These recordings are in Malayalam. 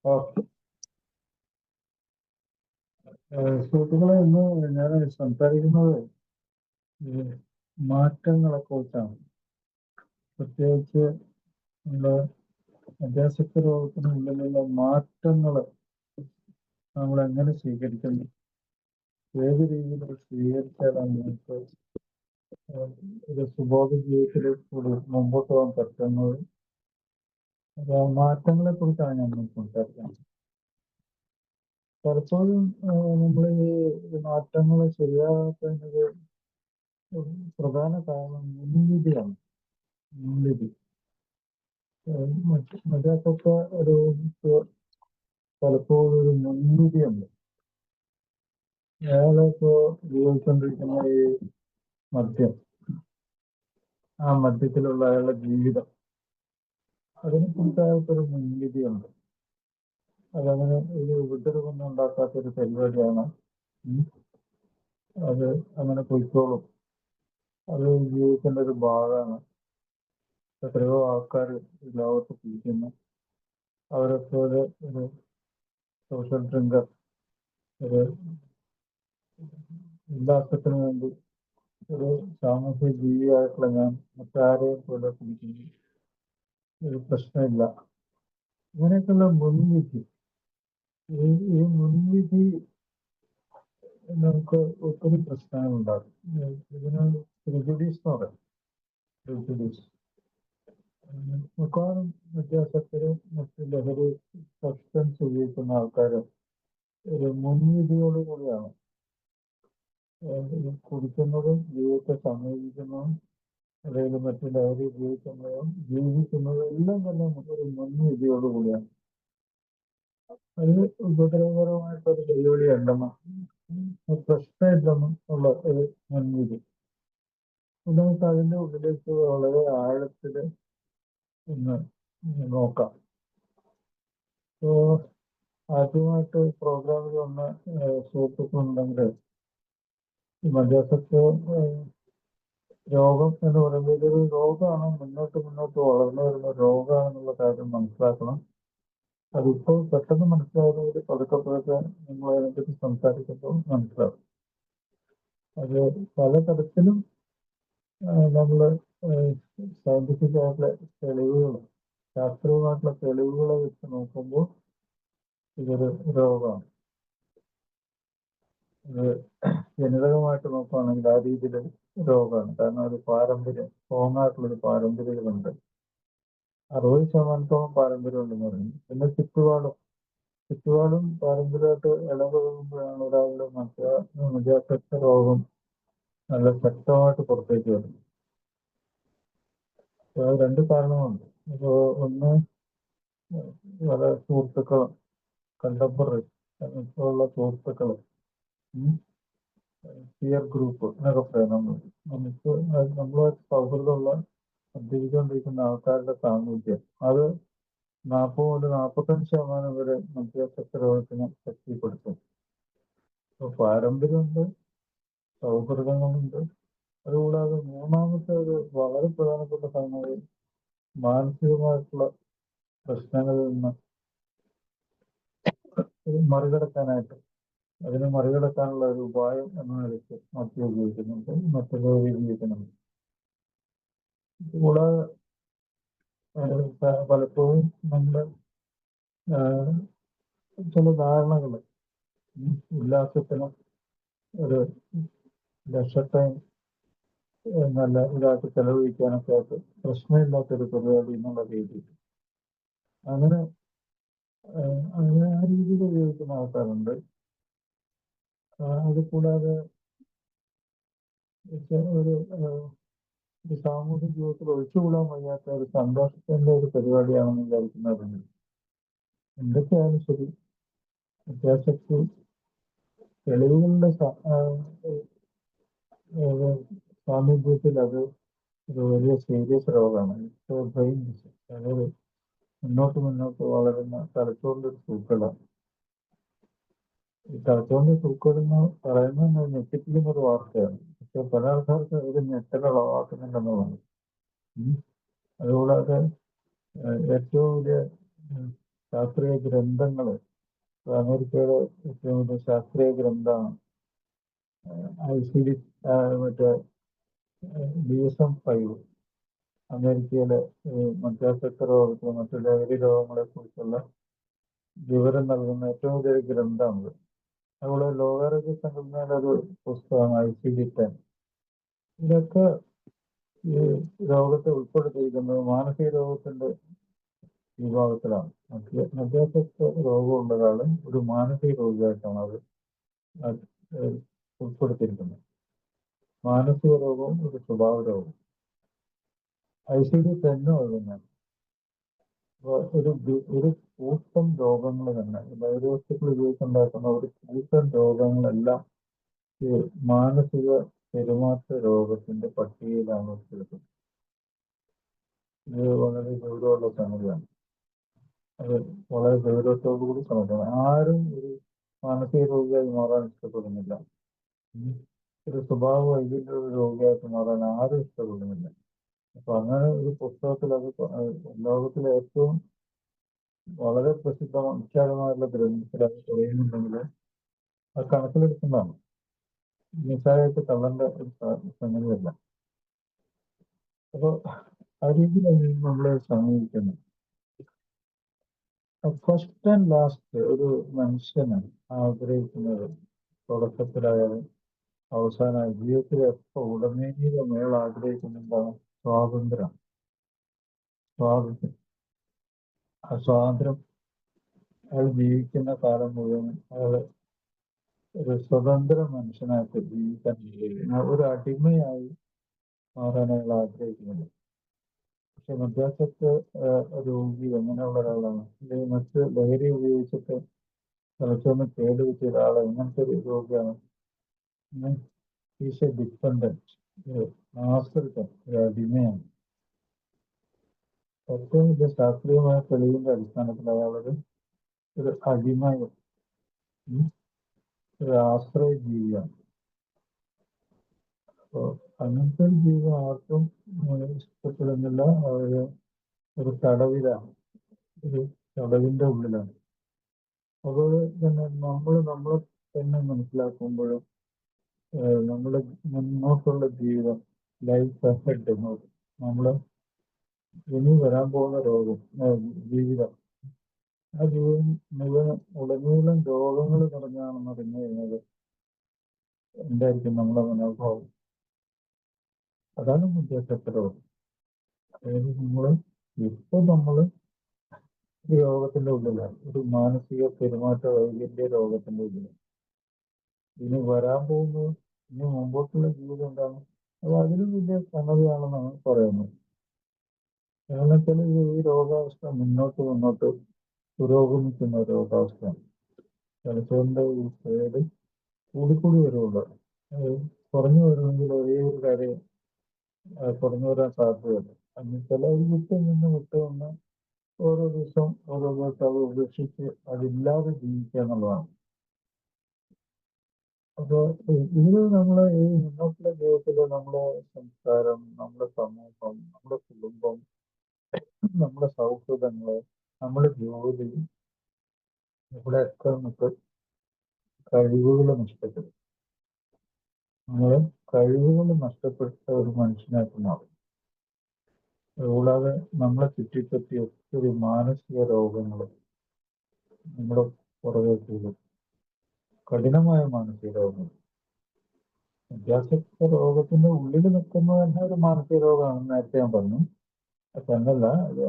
ഓക്കെ. സുഹൃത്തുക്കളെ, ഇന്ന് ഞാൻ സംസാരിക്കുന്നത് ഈ മാറ്റങ്ങളെ കുറിച്ചാണ്. പ്രത്യേകിച്ച് നമ്മുടെ മദ്യാസക്ത രോഗത്തിന് ഉള്ളിലുള്ള മാറ്റങ്ങൾ നമ്മൾ എങ്ങനെ സ്വീകരിക്കുന്നു, ഏത് രീതിയിൽ സ്വീകരിച്ചാലാണ് നമുക്ക് ഒരു സുബോധ ജീവിതത്തിൽ കൂടി മുമ്പോട്ട് പോകാൻ പറ്റുന്നത്. അപ്പോൾ ആ മാറ്റങ്ങളെ കുറിച്ചാണ് ഞാൻ സംസാരിക്കുന്നത്. പലപ്പോഴും നമ്മൾ ഈ മാറ്റങ്ങൾ ശരിയാക്കുന്നതിന് പ്രധാന കാരണം മുൻവിധിയാണ്. മുൻവിധി മറ്റൊക്കെ ഒരു പലപ്പോഴും ഒരു മുൻവിധിയുണ്ട്. അയാളിപ്പോ ഉപയോഗിച്ചുകൊണ്ടിരിക്കുന്ന ഈ മദ്യം, ആ മദ്യത്തിലുള്ള അയാളുടെ ജീവിതം, അതിനെ കുറിച്ച് അയാൾക്കൊരു മുൻവിധിയുണ്ട്. അതങ്ങനെ ഒരു ഉപദ്രവമൊന്നും ഉണ്ടാക്കാത്തൊരു പരിപാടിയാണ്. അത് അങ്ങനെ പൊയ്ക്കോളും, അത് ജീവിതത്തിന്റെ ഒരു ഭാഗമാണ്. എത്രയോ ആൾക്കാർ ഈ ലോകത്ത് പിടിക്കുന്നു. അവരൊക്കെ ഒരു സോഷ്യൽ ഡ്രിങ്കർ, ഒരു ഉല്ലാസത്തിന് വേണ്ടി ഒരു സാമൂഹ്യ ജീവിയായിട്ടുള്ള ഞാൻ മറ്റാരെയും പോലെ പിടിക്കുന്നു, ഒരു പ്രശ്നമില്ല. ഇങ്ങനെയൊക്കെയുള്ള മുൻവിധി, ഈ മുൻവിധി നമുക്ക് ഒത്തിരി പ്രശ്നങ്ങളുണ്ടാകും. ഇതിന് പ്രിജുഡീസ് എന്ന് പറയും. പ്രിജുഡീസ് മിക്കവാറും വ്യത്യാസത്തിലും മറ്റ് ലഹരി സബ്സ്റ്റൻസ് ഉപയോഗിക്കുന്ന ആൾക്കാരും ഒരു മുൻവിധിയോടു കൂടിയാണ് കുടിക്കുന്നതും ജീവിതത്തെ സമീപിക്കുന്നതും, അല്ലെങ്കിൽ മറ്റു ലഹരി ഉപയോഗിക്കുന്നതും ജീവിക്കുന്നതും എല്ലാം തന്നെ ഒരു മുൻവിധിയോടു കൂടിയാണ്. അത് ഉപദ്രവകരമായിട്ടൊരു വെല്ലുവിളി ഉണ്ടെന്നും പ്രശ്നമില്ലെന്നും ഉള്ള ഒരു മുൻവിധി. നമുക്ക് അതിൻ്റെ ഉള്ളിലേക്ക് വളരെ ആഴത്തിൽ ഒന്ന് നോക്കാം. ഇപ്പോൾ ആദ്യമായിട്ട് പ്രോഗ്രാമിൽ വന്ന സുഹൃത്തുക്കളുണ്ടെങ്കിൽ ഈ മദ്യാസക്ത രോഗം എന്ന് പറയുമ്പോൾ ഇതൊരു രോഗമാണ്, മുന്നോട്ട് വളർന്നു വരുന്ന രോഗമാണെന്നുള്ള കാര്യം മനസ്സിലാക്കണം. അതിപ്പോൾ പെട്ടെന്ന് മനസ്സിലാകുന്നത് പതുക്കെ നിങ്ങൾ അതിനെപ്പറ്റി സംസാരിക്കുമ്പോൾ മനസ്സിലാവും. അത് പലതരത്തിലും നമ്മൾ സയന്റിഫിക് ആയിട്ടുള്ള തെളിവുകൾ, ശാസ്ത്രീയമായിട്ടുള്ള തെളിവുകളെ വെച്ച് നോക്കുമ്പോൾ ഇതൊരു രോഗമാണ്. ഇത് ജനിതകമായിട്ട് നോക്കുകയാണെങ്കിൽ ആ രീതിയിൽ രോഗമാണ്. കാരണം ഒരു പാരമ്പര്യം, സ്ട്രോങ് ആയിട്ടുള്ളൊരു പാരമ്പര്യമുണ്ട്. 60% പാരമ്പര്യം ഉണ്ടെന്ന് പറയുന്നു. പിന്നെ ചുറ്റുപാടും പാരമ്പര്യമായിട്ട് ഇടപെടുമ്പോഴാണ് ഒരാളുടെ മദ്യാസക്ത രോഗം നല്ല ശക്തമായിട്ട് പുറത്തേക്ക് വരുന്നത്. രണ്ട് കാരണമുണ്ട്. ഇപ്പോൾ ഒന്ന്, പല സുഹൃത്തുക്കളും കണ്ടംപററി ഉള്ള സുഹൃത്തുക്കളും പിയർ ഗ്രൂപ്പ് എന്നൊക്കെ പറയാം. നമ്മളുമായിട്ട് സൗഹൃദമുള്ള മദ്യപിച്ചുകൊണ്ടിരിക്കുന്ന ആൾക്കാരുടെ സാമൂഹ്യം, അത് 40 മുതൽ 45% വരെ മദ്യാസക്ത രോഗത്തിനെ ശക്തിപ്പെടുത്തും. അപ്പോൾ പാരമ്പര്യമുണ്ട്, സൗഹൃദങ്ങളുണ്ട്. അതുകൂടാതെ മൂന്നാമത്തെ ഒരു വളരെ പ്രധാനപ്പെട്ട സംഗതി മാനസികമായിട്ടുള്ള പ്രശ്നങ്ങളിൽ നിന്ന് അതിനെ മറികടക്കാനുള്ള ഒരു ഉപായം എന്ന നിലയ്ക്ക് മദ്യം ഉപയോഗിക്കുന്നുണ്ട്, മറ്റുള്ള ഉപയോഗിക്കുന്നുണ്ട്. കൂടാതെ പലപ്പോഴും നമ്മുടെ ചില ധാരണകൾ, ഉല്ലാസത്തിനും ഒരു ലക്ഷട്ടൈം നല്ല ഇതായിട്ട് ചെലവഴിക്കാനൊക്കെ ആയിട്ട് പ്രശ്നമില്ലാത്തൊരു പരിപാടി എന്നുള്ള രീതിയിൽ അങ്ങനെ ആ രീതിയിൽ ഉപയോഗിക്കുന്ന ആൾക്കാരുണ്ട്. അത് കൂടാതെ ഒരു സാമൂഹ്യ ജീവിതത്തിൽ ഒഴിച്ചുകൂടാൻ വയ്യാത്ത ഒരു സന്തോഷത്തിന്റെ ഒരു പരിപാടിയാണെന്ന് വിചാരിക്കുന്നവരുണ്ട്. എന്തൊക്കെയാലും ശരി, മദ്യാസക്തി തെളിവുകളുടെ സാമീപ്യത്തിൽ അത് ഒരു വലിയ സീരിയസ് രോഗമാണ്. ബ്രെയിൻ ഡിസീസ്, അതായത് മുന്നോട്ട് വളരുന്ന തലച്ചോറിന്റെ ഒരു സൂക്കേടാണ്. ഈ തലച്ചോറിന്റെ സൂക്കേടെന്ന് പറയുന്നത് ഞെട്ടിപ്പിക്കുന്ന ഒരു വാർത്തയാണ്. പക്ഷെ പല ആൾക്കാർക്ക് ഒരു ഞെട്ടലുളവാക്കുന്നുണ്ടെന്നുള്ളതാണ്. അതുകൂടാതെ ഏറ്റവും വലിയ ശാസ്ത്രീയ ഗ്രന്ഥങ്ങൾ, അമേരിക്കയുടെ ഏറ്റവും വലിയ ശാസ്ത്രീയ ഗ്രന്ഥമാണ് ICD, മറ്റേ DSM-5. അമേരിക്കയിലെ മധ്യാസക്ത രോഗത്തിന് മറ്റു ലഹരി രോഗങ്ങളെ കുറിച്ചുള്ള വിവരം നൽകുന്ന ഏറ്റവും വലിയ ഗ്രന്ഥമാണത്. അതുപോലെ ലോകാരോഗ്യ സംഘടനയുടെ ഒരു പുസ്തകമാണ് ICD-10. ഇതൊക്കെ ഈ രോഗത്തെ ഉൾപ്പെടുത്തിയിരിക്കുന്നത് മാനസിക രോഗത്തിന്റെ വിഭാഗത്തിലാണ്. മധ്യാസക്ത രോഗമുള്ള ഒരാള് ഒരു മാനസിക രോഗിയായിട്ടാണ് അത് ഉൾപ്പെടുത്തിയിരിക്കുന്നത്. മാനസിക രോഗവും ഒരു സ്വഭാവ രോഗവും. ICD-10 തന്നെയാണ്. ഒരു കൂട്ടം രോഗങ്ങൾ തന്നെ, വൈറസുകൾ ഉപയോഗിച്ചുണ്ടാക്കുന്ന ഒരു കൂട്ടം രോഗങ്ങളെല്ലാം ഈ മാനസിക പെരുമാറ്റ രോഗത്തിന്റെ പട്ടികയിലാണ് ഉൾപ്പെടുത്തുന്നത്. ഇത് വളരെ ഗൗരവമുള്ള സംഗതിയാണ്. അത് വളരെ ഗൗരവത്തോടുകൂടി സമർപ്പിക്കണം. ആരും ഒരു മാനസിക രോഗിയായി മാറാൻ ഇഷ്ടപ്പെടുന്നില്ല. ഒരു സ്വഭാവ വൈകല്യ രോഗിയായിട്ട് മാറാൻ ആരും ഇഷ്ടപ്പെടുന്നില്ല. അപ്പൊ അങ്ങനെ ഒരു പുസ്തകത്തിൽ അത് ലോകത്തിലെ ഏറ്റവും വളരെ വിഖ്യാതമായുള്ള ഗ്രന്ഥത്തിൽ അത് പറയുന്നുണ്ടെങ്കിൽ അത് കണക്കിലെടുക്കുന്നതാണ്. നിസ്സാരമായിട്ട് തള്ളേണ്ട ഒരു സംഗതിയല്ല. അപ്പൊ ആ രീതിയിലാണ് നമ്മളെ സമീപിക്കുന്നത്. ഫസ്റ്റ് ആൻഡ് ലാസ്റ്റ് ഒരു മനുഷ്യന് ആഗ്രഹിക്കുന്നത് തുടക്കത്തിലായാലും അവസാനമായി ജീവിതത്തിൽ എപ്പോ ഉടനീളം അയാൾ ആഗ്രഹിക്കുന്നുണ്ടാണ് സ്വാതന്ത്ര്യം. ആ സ്വാതന്ത്ര്യം അയാൾ ജീവിക്കുന്ന കാലം മുഴുവൻ അയാൾ ഒരു സ്വതന്ത്ര മനുഷ്യനായിട്ട് ജീവിക്കാൻ കഴിയുന്ന ഒരു അടിമയായി മാറാൻ അയാൾ ആഗ്രഹിക്കുന്നുണ്ട്. പക്ഷെ മധ്യാസക്ത രോഗി എങ്ങനെയുള്ള ഒരാളാണ്? അല്ലെങ്കിൽ മറ്റ് ലഹരി ഉപയോഗിച്ചിട്ട് തലച്ചോറിന് കേടുവെച്ച ഒരാൾ എങ്ങനത്തെ ഒരു രോഗിയാണ്? ഈസ് എ ഡിപ്പെൻഡന്റ്, ആശ്രിതൻ, ഒരു അടിമയാണ്. ഏറ്റവും വലിയ ശാസ്ത്രീയമായ തെളിവിന്റെ അടിസ്ഥാനത്തിൽ അയാളൊരു അടിമയും ഒരു ആശ്രയ ജീവിയാണ്. അപ്പോ അങ്ങനത്തെ ഒരു ജീവിതം ആർക്കും ഇഷ്ടപ്പെടുന്നില്ല. ഒരു തടവിലാണ്, ഒരു തടവിന്റെ ഉള്ളിലാണ്. അതുപോലെ തന്നെ നമ്മളെ തന്നെ മനസ്സിലാക്കുമ്പോഴും നമ്മുടെ മുന്നോട്ടുള്ള ജീവിതം, ലൈഫ് എഫക്ട്, നമ്മള് ഇനി വരാൻ പോകുന്ന ജീവിതം, ആ ജീവിതം മുഴുവൻ ഉടനീളം രോഗങ്ങൾ നിറഞ്ഞാണെന്ന് അറിഞ്ഞു കഴിഞ്ഞാൽ എന്തായിരിക്കും നമ്മുടെ മനോഭാവം? അതാണ് മധ്യാസക്ത രോഗം. അതായത് നമ്മള് ഈ രോഗത്തിന്റെ ഉള്ളിലാണ്, ഒരു മാനസിക പെരുമാറ്റ വൈകല്യ രോഗത്തിന്റെ ഉള്ളിലാണ്. ഇനി വരാൻ പോകുന്നത്, ഇനി മുമ്പോട്ടുള്ള ജീവിതം എന്താണ്? അത് അതിലും വലിയ സംഗതിയാണെന്നാണ് പറയുന്നത്. കാരണം വെച്ചാൽ ഈ രോഗാവസ്ഥ മുന്നോട്ട് പുരോഗമിക്കുന്ന രോഗാവസ്ഥയാണ്. തലച്ചോറിന്റെ ഈ പേര് കൂടിക്കൂടി വരുള്ളൂ. കുറഞ്ഞു വരുമെങ്കിൽ ഒരേ ഒരു കാര്യം കുറഞ്ഞു വരാൻ സാധ്യതയുണ്ട്. ചില വിട്ട് നിന്ന് ഓരോ ദിവസം അത് ഉപേക്ഷിച്ച് അതില്ലാതെ ജീവിക്കുക എന്നുള്ളതാണ്. അപ്പൊ ഇതിൽ നമ്മളെ ഈ മുന്നോട്ടുള്ള ജീവിതത്തില് നമ്മുടെ സംസ്കാരം, നമ്മുടെ സമൂഹം, നമ്മുടെ കുടുംബം, നമ്മുടെ സൗഹൃദങ്ങള്, നമ്മുടെ ജോലി, ഇവിടെയൊക്കെ നമുക്ക് കഴിവുകൾ നഷ്ടപ്പെടും. നമ്മള് കഴിവുകൾ നഷ്ടപ്പെട്ട ഒരു മനുഷ്യനായിട്ട് മാറും. കൂടാതെ നമ്മളെ ചുറ്റിപ്പറ്റി ഒത്തിരി മാനസിക രോഗങ്ങൾ നമ്മുടെ പുറകെ കൂടും. കഠിനമായ മാനസിക രോഗങ്ങൾ. മധ്യാസക്ത രോഗത്തിന്റെ ഉള്ളിൽ നിൽക്കുന്നത് തന്നെ ഒരു മാനസിക രോഗമാണെന്ന് നേരത്തെ ഞാൻ പറഞ്ഞു. എന്നല്ല,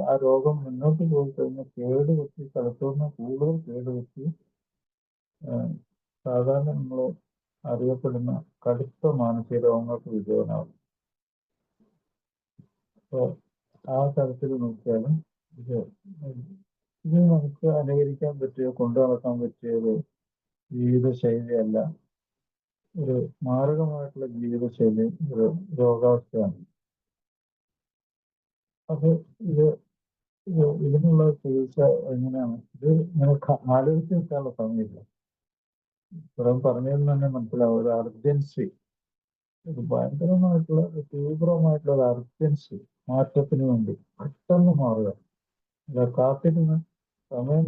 ആ രോഗം മുന്നോട്ട് പോയി കഴിഞ്ഞാൽ കേടുവെച്ച് തലച്ചോറിന് കൂടുതൽ കേടുവെച്ച് സാധാരണ നമ്മൾ അറിയപ്പെടുന്ന കടുത്ത മാനസിക രോഗങ്ങൾക്ക് വിധേയനാകും. അപ്പോൾ ആ തരത്തിൽ നോക്കിയാലും ഇത് നമുക്ക് അനുകരിക്കാൻ പറ്റിയ, കൊണ്ടു നടക്കാൻ പറ്റിയ ഒരു ജീവിതശൈലിയല്ല, ഒരു മാരകമായിട്ടുള്ള ജീവിതശൈലി, ഒരു രോഗാവസ്ഥയാണ്. അപ്പൊ ഇതിനുള്ള ചികിത്സ എങ്ങനെയാണ്? ഇത് നമുക്ക് ആലോചിച്ച് നിൽക്കാനുള്ള സമയമില്ല. ഇത്രയും പറഞ്ഞതിൽ തന്നെ മനസ്സിലാവും ഒരു അർജൻസി, ഒരു ഭയങ്കരമായിട്ടുള്ള തീവ്രമായിട്ടുള്ള ഒരു അർജൻസി മാറ്റത്തിന് വേണ്ടി പെട്ടെന്ന് മാറുക. കാത്തിരുന്ന് സമയം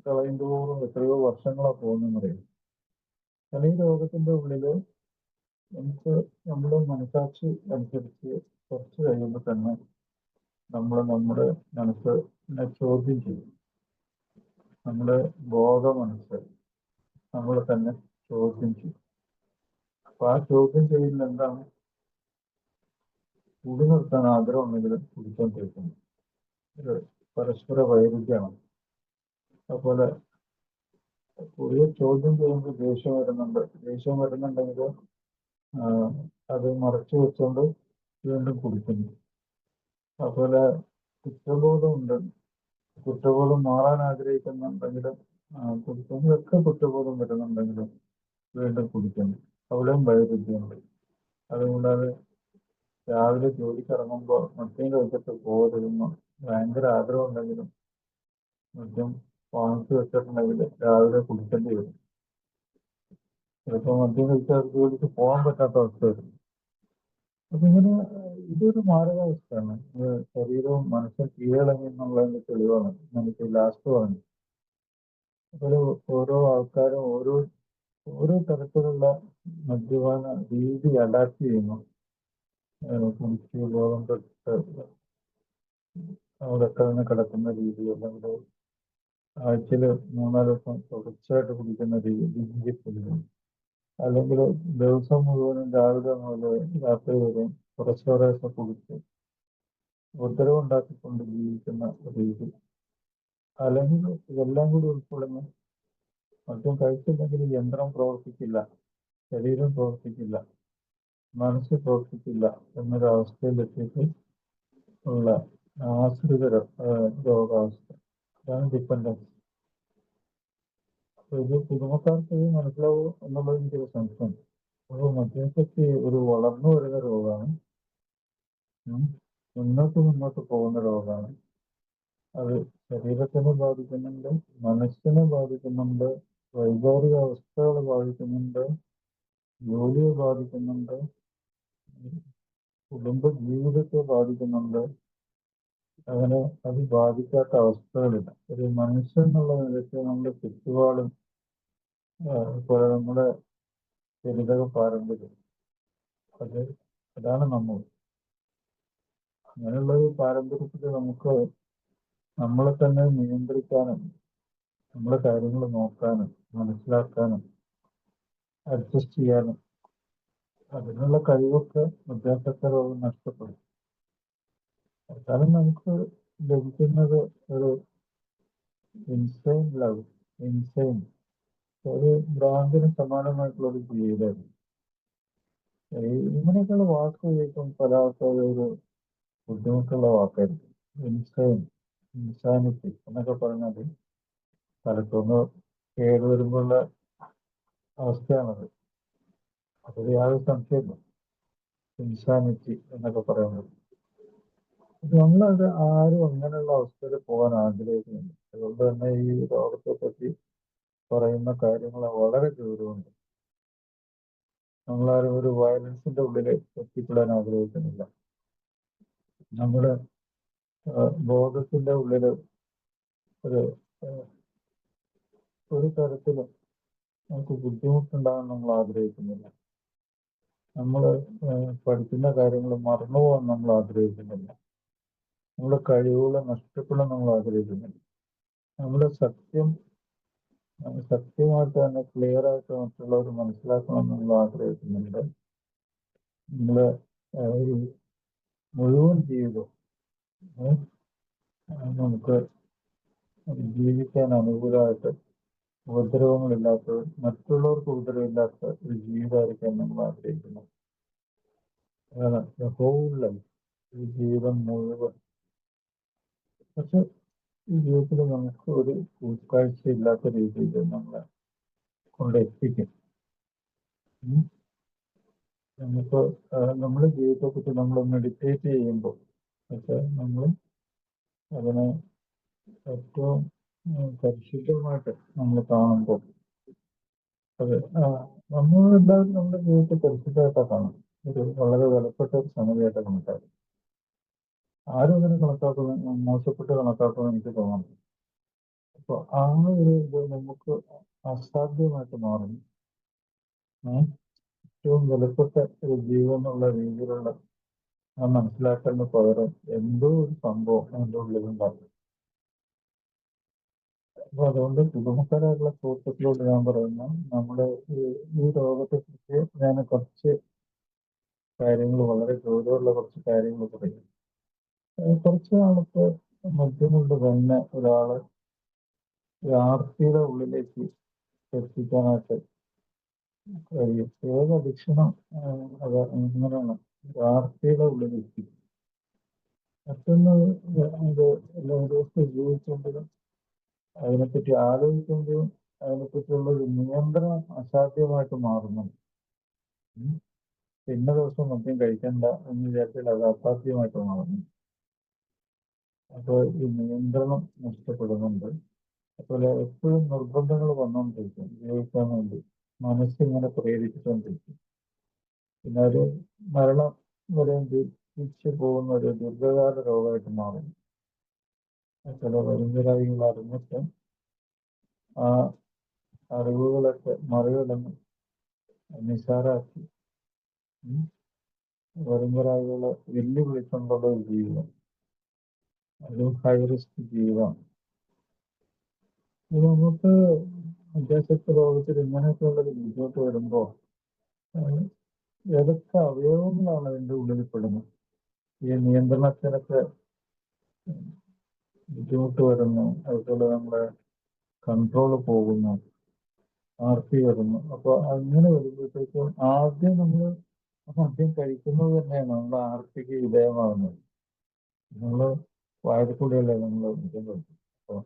കളയുന്തോറും എത്രയോ വർഷങ്ങളാ പോകുന്നറിയാം. കാരണം ഈ രോഗത്തിന്റെ ഉള്ളില് നമുക്ക് നമ്മുടെ മനസാക്ഷി അനുസരിച്ച് കുറച്ച് കഴിയുമ്പോൾ തന്നെ നമ്മുടെ മനസ്സിനെ ചോദ്യം ചെയ്യും. നമ്മുടെ ബോധമനസ്സ് നമ്മളെ തന്നെ ചോദ്യം ചെയ്യും. അപ്പൊ ആ ചോദ്യം ചെയ്യുന്ന എന്താണ്? കുടി നിർത്താൻ ആഗ്രഹം ഉണ്ടെങ്കിലും കുടിച്ചോണ്ടിരിക്കുന്നു. ഒരു പരസ്പര വൈരുദ്ധ്യമാണ്. അതുപോലെ കുടിയെ ചോദ്യം ചെയ്യുമ്പോൾ ദേഷ്യം വരുന്നുണ്ടെങ്കിൽ അത് മറച്ചു വെച്ചുകൊണ്ട് വീണ്ടും കുടിക്കുന്നു. അതുപോലെ കുറ്റബോധം മാറാൻ ആഗ്രഹിക്കുന്നുണ്ടെങ്കിലും കുടിക്കുന്നതൊക്കെ കുറ്റബോധം വരുന്നുണ്ടെങ്കിലും വീണ്ടും കുടിക്കുന്നു. അവിടെയും വൈരുദ്ധ്യമുണ്ട്. അതുകൂടാതെ രാവിലെ ജോലിക്കിറങ്ങുമ്പോൾ മദ്യം കഴിച്ചിട്ട് പോകരുതെന്ന് ഭയങ്കര ആഗ്രഹം ഉണ്ടെങ്കിലും മദ്യം വാങ്ങിച്ചു വെച്ചിട്ടുണ്ടെങ്കിൽ രാവിലെ കുടിക്കേണ്ടി വരും. ചിലപ്പോൾ മദ്യം കഴിച്ചാൽ ജോലിക്ക് പോകാൻ പറ്റാത്ത അവസ്ഥ വരും. അപ്പൊ ഇങ്ങനെ ഇതൊരു മാരകാവസ്ഥയാണ്. ശരീരവും മനസ്സും കീഴടങ്ങി എന്നുള്ളതിന്റെ തെളിവാണ് നമുക്ക് ലാസ്റ്റ് പറഞ്ഞു. അതുപോലെ ഓരോ ആൾക്കാരും ഓരോ തരത്തിലുള്ള മദ്യപാന രീതി അഡാപ്റ്റ് ചെയ്യുന്നു. കുടിച്ച് ബോധം തൊട്ട് അവിടെ കിടക്കുന്ന രീതി, അല്ലെങ്കിൽ ആഴ്ചയിൽ 3-4 ദിവസം തുടർച്ചയായിട്ട് കുടിക്കുന്ന രീതി കുടിക്കുന്നു. അല്ലെങ്കിൽ ദിവസം മുഴുവനും രാവിലെ മുതൽ രാത്രി വരെ കുറച്ചൊക്കെ കുടിച്ച് ഉപദ്രവം ജീവിക്കുന്ന രീതി. അല്ലെങ്കിൽ ഇതെല്ലാം കൂടി ഉൾപ്പെടുന്ന മദ്യം കഴിച്ചില്ലെങ്കിൽ യന്ത്രം പ്രവർത്തിക്കില്ല, ശരീരം പ്രവർത്തിക്കില്ല, മനസ്സ് പ്രവർത്തിക്കില്ല എന്നൊരവസ്ഥയിലെത്തിയിട്ട് ഉള്ള ആശ്രിത രോഗാവസ്ഥ. അതാണ് ഡിപ്പെൻഡൻസ്. അപ്പൊ ഇത് കുടുംബക്കാർക്ക് മനസ്സിലാവും എന്നുള്ളത് എനിക്കൊരു സംശയം. അപ്പോൾ മദ്യാസക്തി ഒരു വളർന്നു വരുന്ന രോഗമാണ്. മുന്നോട്ട് പോകുന്ന രോഗമാണ്. അത് ശരീരത്തിനെ ബാധിക്കുന്നുണ്ട്, മനസ്സിനെ ബാധിക്കുന്നുണ്ട്, വൈകാരിക അവസ്ഥകളെ ബാധിക്കുന്നുണ്ട്, ജോലിയെ ബാധിക്കുന്നുണ്ട്, കുടുംബ ജീവിതത്തെ ബാധിക്കുന്നുണ്ട്. അങ്ങനെ അത് ബാധിക്കാത്ത അവസ്ഥകളില്ല. ഒരു മനുഷ്യൻ എന്നുള്ള നിലയ്ക്ക് നമ്മുടെ ചുറ്റുപാടും പോലെ നമ്മുടെ ജനിതക പാരമ്പര്യം അതാണ് നമ്മൾ. അങ്ങനെയുള്ള ഒരു പാരമ്പര്യത്തിൽ നമുക്ക് നമ്മളെ തന്നെ നിയന്ത്രിക്കാനും നമ്മുടെ കാര്യങ്ങൾ നോക്കാനും മനസ്സിലാക്കാനും അഡ്ജസ്റ്റ് ചെയ്യാനും അതിനുള്ള കഴിവൊക്കെ മദ്യാസക്ത രോഗം നഷ്ടപ്പെടും. അവസാനം നമുക്ക് ലഭിക്കുന്നത് ഒരു ഇൻസൈൻ ഒരു ഭ്രാന്തിന് സമാനമായിട്ടുള്ള ഒരു ജീവിതമായിരുന്നു. ഇങ്ങനെയൊക്കെയുള്ള വാക്ക് ഉപയോഗിക്കും പല ആൾക്കാരും ഒരു ബുദ്ധിമുട്ടുള്ള വാക്കായിരിക്കും. ഇൻസാനിറ്റി എന്നൊക്കെ പറഞ്ഞാൽ തലക്കൊന്ന് കേട് വരുമ്പോഴുള്ള അവസ്ഥയാണത്. അതൊരു യാതൊരു സംശയമില്ല. ഇൻസാനിറ്റി എന്നൊക്കെ പറയുന്നത് നമ്മളത് ആരും അങ്ങനെയുള്ള അവസ്ഥയിൽ പോകാൻ ആഗ്രഹിക്കുന്നില്ല. അതുകൊണ്ട് തന്നെ ഈ രോഗത്തെ പറ്റി പറയുന്ന കാര്യങ്ങൾ വളരെ ഗൗരവമുണ്ട്. നമ്മളാരും ഒരു വയലൻസിന്റെ ഉള്ളിൽ എത്തിപ്പെടാൻ ആഗ്രഹിക്കുന്നില്ല. നമ്മുടെ ബോധത്തിന്റെ ഉള്ളിൽ ഒരു തരത്തിലും നമുക്ക് ബുദ്ധിമുട്ടുണ്ടാകാൻ നമ്മൾ ആഗ്രഹിക്കുന്നില്ല. നമ്മൾ പഠിക്കുന്ന കാര്യങ്ങൾ മറന്നുപോകാൻ നമ്മൾ ആഗ്രഹിക്കുന്നില്ല. നമ്മുടെ കഴിവുകൾ നഷ്ടപ്പെടാൻ നമ്മൾ ആഗ്രഹിക്കുന്നില്ല. നമ്മുടെ സത്യമായിട്ട് തന്നെ ക്ലിയർ ആയിട്ട് മറ്റുള്ളവർ മനസ്സിലാക്കണം നമ്മൾ ആഗ്രഹിക്കുന്നുണ്ട്. നമ്മള് മുഴുവൻ ജീവിതം നമുക്ക് ജീവിക്കാൻ അനുകൂലമായിട്ട് ഉപദ്രവങ്ങളില്ലാത്ത, മറ്റുള്ളവർക്ക് ഉപദ്രവമില്ലാത്ത ഒരു ജീവിതമായിരിക്കാൻ നമ്മൾ ആഗ്രഹിക്കുന്നത്. അതാണ് ഹോൾ ലൈഫ്, ഈ ജീവിതം മുഴുവൻ. പക്ഷെ ഈ ജീവിതത്തിൽ നമുക്ക് ഒരു ഉൾക്കാഴ്ചയില്ലാത്ത രീതിയിൽ നമ്മളെ കൊണ്ടെത്തിക്കും. നമുക്ക് നമ്മുടെ ജീവിതത്തെക്കുറിച്ച് നമ്മൾ മെഡിറ്റേറ്റ് ചെയ്യുമ്പോൾ പക്ഷെ നമ്മൾ അതിനെ ഏറ്റവും പരിശുദ്ധമായിട്ട് നമ്മൾ കാണുമ്പോൾ നമ്മളെല്ലാവരും നമ്മുടെ ജീവിതത്തെ പരിശുദ്ധമായിട്ടാണ് കാണും. ഒരു വളരെ വിലപ്പെട്ട ഒരു സംഗതിയായിട്ട് കണക്കാക്കും. ആരും അങ്ങനെ മോശപ്പെട്ട് കണക്കാക്കുമെന്ന് എനിക്ക് തോന്നുന്നു. അപ്പൊ ആ ഒരു ഇത് നമുക്ക് അസാധ്യമായിട്ട് മാറുന്നു. ഏറ്റവും വിലപ്പെട്ട ഒരു ജീവൻ എന്നുള്ള രീതിയിലുള്ള ആ മനസ്സിലാക്കലിന് പകരം എന്തോ ഒരു സംഭവം അതിൻ്റെ ഉള്ളിലുണ്ടാകും. അപ്പൊ അതുകൊണ്ട് പുതുമക്കാരായിട്ടുള്ള സുഹൃത്തുക്കളോട് ഞാൻ പറയുന്നു, നമ്മുടെ ഈ രോഗത്തെ കുറിച്ച് ഞാൻ കുറച്ച് കാര്യങ്ങൾ, വളരെ ഗൗരവമുള്ള കുറച്ച് കാര്യങ്ങൾ പറയും. കുറച്ച് നാളത്തെ മദ്യം കൊണ്ട് തന്നെ ഒരാള് ആർത്തിയുടെ ഉള്ളിലേക്ക് എത്തിക്കാനായിട്ട് കഴിയും. ഏത് അഡിക്ഷനും അത് ഇങ്ങനെയാണ്, ആർത്തിയുടെ ഉള്ളിലേക്ക്. മറ്റൊന്ന്, അത് എല്ലാ ദിവസവും ജീവിക്കുമ്പോഴും അതിനെപ്പറ്റി ആലോചിക്കുമ്പോഴും അതിനെപ്പറ്റിയുള്ള ഒരു നിയന്ത്രണം അസാധ്യമായിട്ട് മാറുന്നുണ്ട്. ഇന്ന ദിവസം മദ്യം കഴിക്കണ്ട എന്ന് വിചാരിച്ചാൽ അത് അസാധ്യമായിട്ട് മാറുന്നു. അപ്പോൾ ഈ നിയന്ത്രണം നഷ്ടപ്പെടുന്നുണ്ട്. അതുപോലെ എപ്പോഴും നിർബന്ധങ്ങൾ വന്നുകൊണ്ടിരിക്കും ഉപയോഗിക്കാൻ വേണ്ടി, മനസ്സിങ്ങനെ പ്രേരിപ്പിച്ചുകൊണ്ടിരിക്കും. പിന്നെ ഒരു മരണം വരെ തിരിച്ചു പോകുന്ന ഒരു ദീർഘകാല രോഗമായിട്ട് മാറും. ചില വരുംവരായികൾ അറിഞ്ഞിട്ട് ആ അറിവുകളൊക്കെ മറികടന്ന് നിസാരാക്കി വരുംവരായികളെ വെല്ലുവിളിച്ചുകൊണ്ടുള്ള ഒരു ജീവിതം, ഒരു ഹൈ റിസ്ക് ജീവിതമാണ്. നമുക്ക് അത്യാവശ്യത്തെ രോഗത്തിൽ ഇങ്ങനെയൊക്കെയുള്ളൊരു ബുദ്ധിമുട്ട് വരുമ്പോൾ ഏതൊക്കെ അവയവങ്ങളാണ് അതിൻ്റെ ഉള്ളിൽ പെടുന്നത്? ഈ നിയന്ത്രണത്തിനൊക്കെ ബുദ്ധിമുട്ട് വരുന്നു, അതുപോലെ നമ്മുടെ കൺട്രോള് പോകുന്നു, ആർത്തി വരുന്നു. അപ്പോൾ അങ്ങനെ വരുമ്പോഴത്തേക്കും ആദ്യം നമ്മൾ മദ്യം കഴിക്കുന്നത് തന്നെയാണ് നമ്മൾ ആർത്തിക്ക് വിധേയമാകുന്നത്. നമ്മൾ വാഴക്കൂടിയല്ലേ നമ്മൾ മദ്യം കഴിക്കും. അപ്പോൾ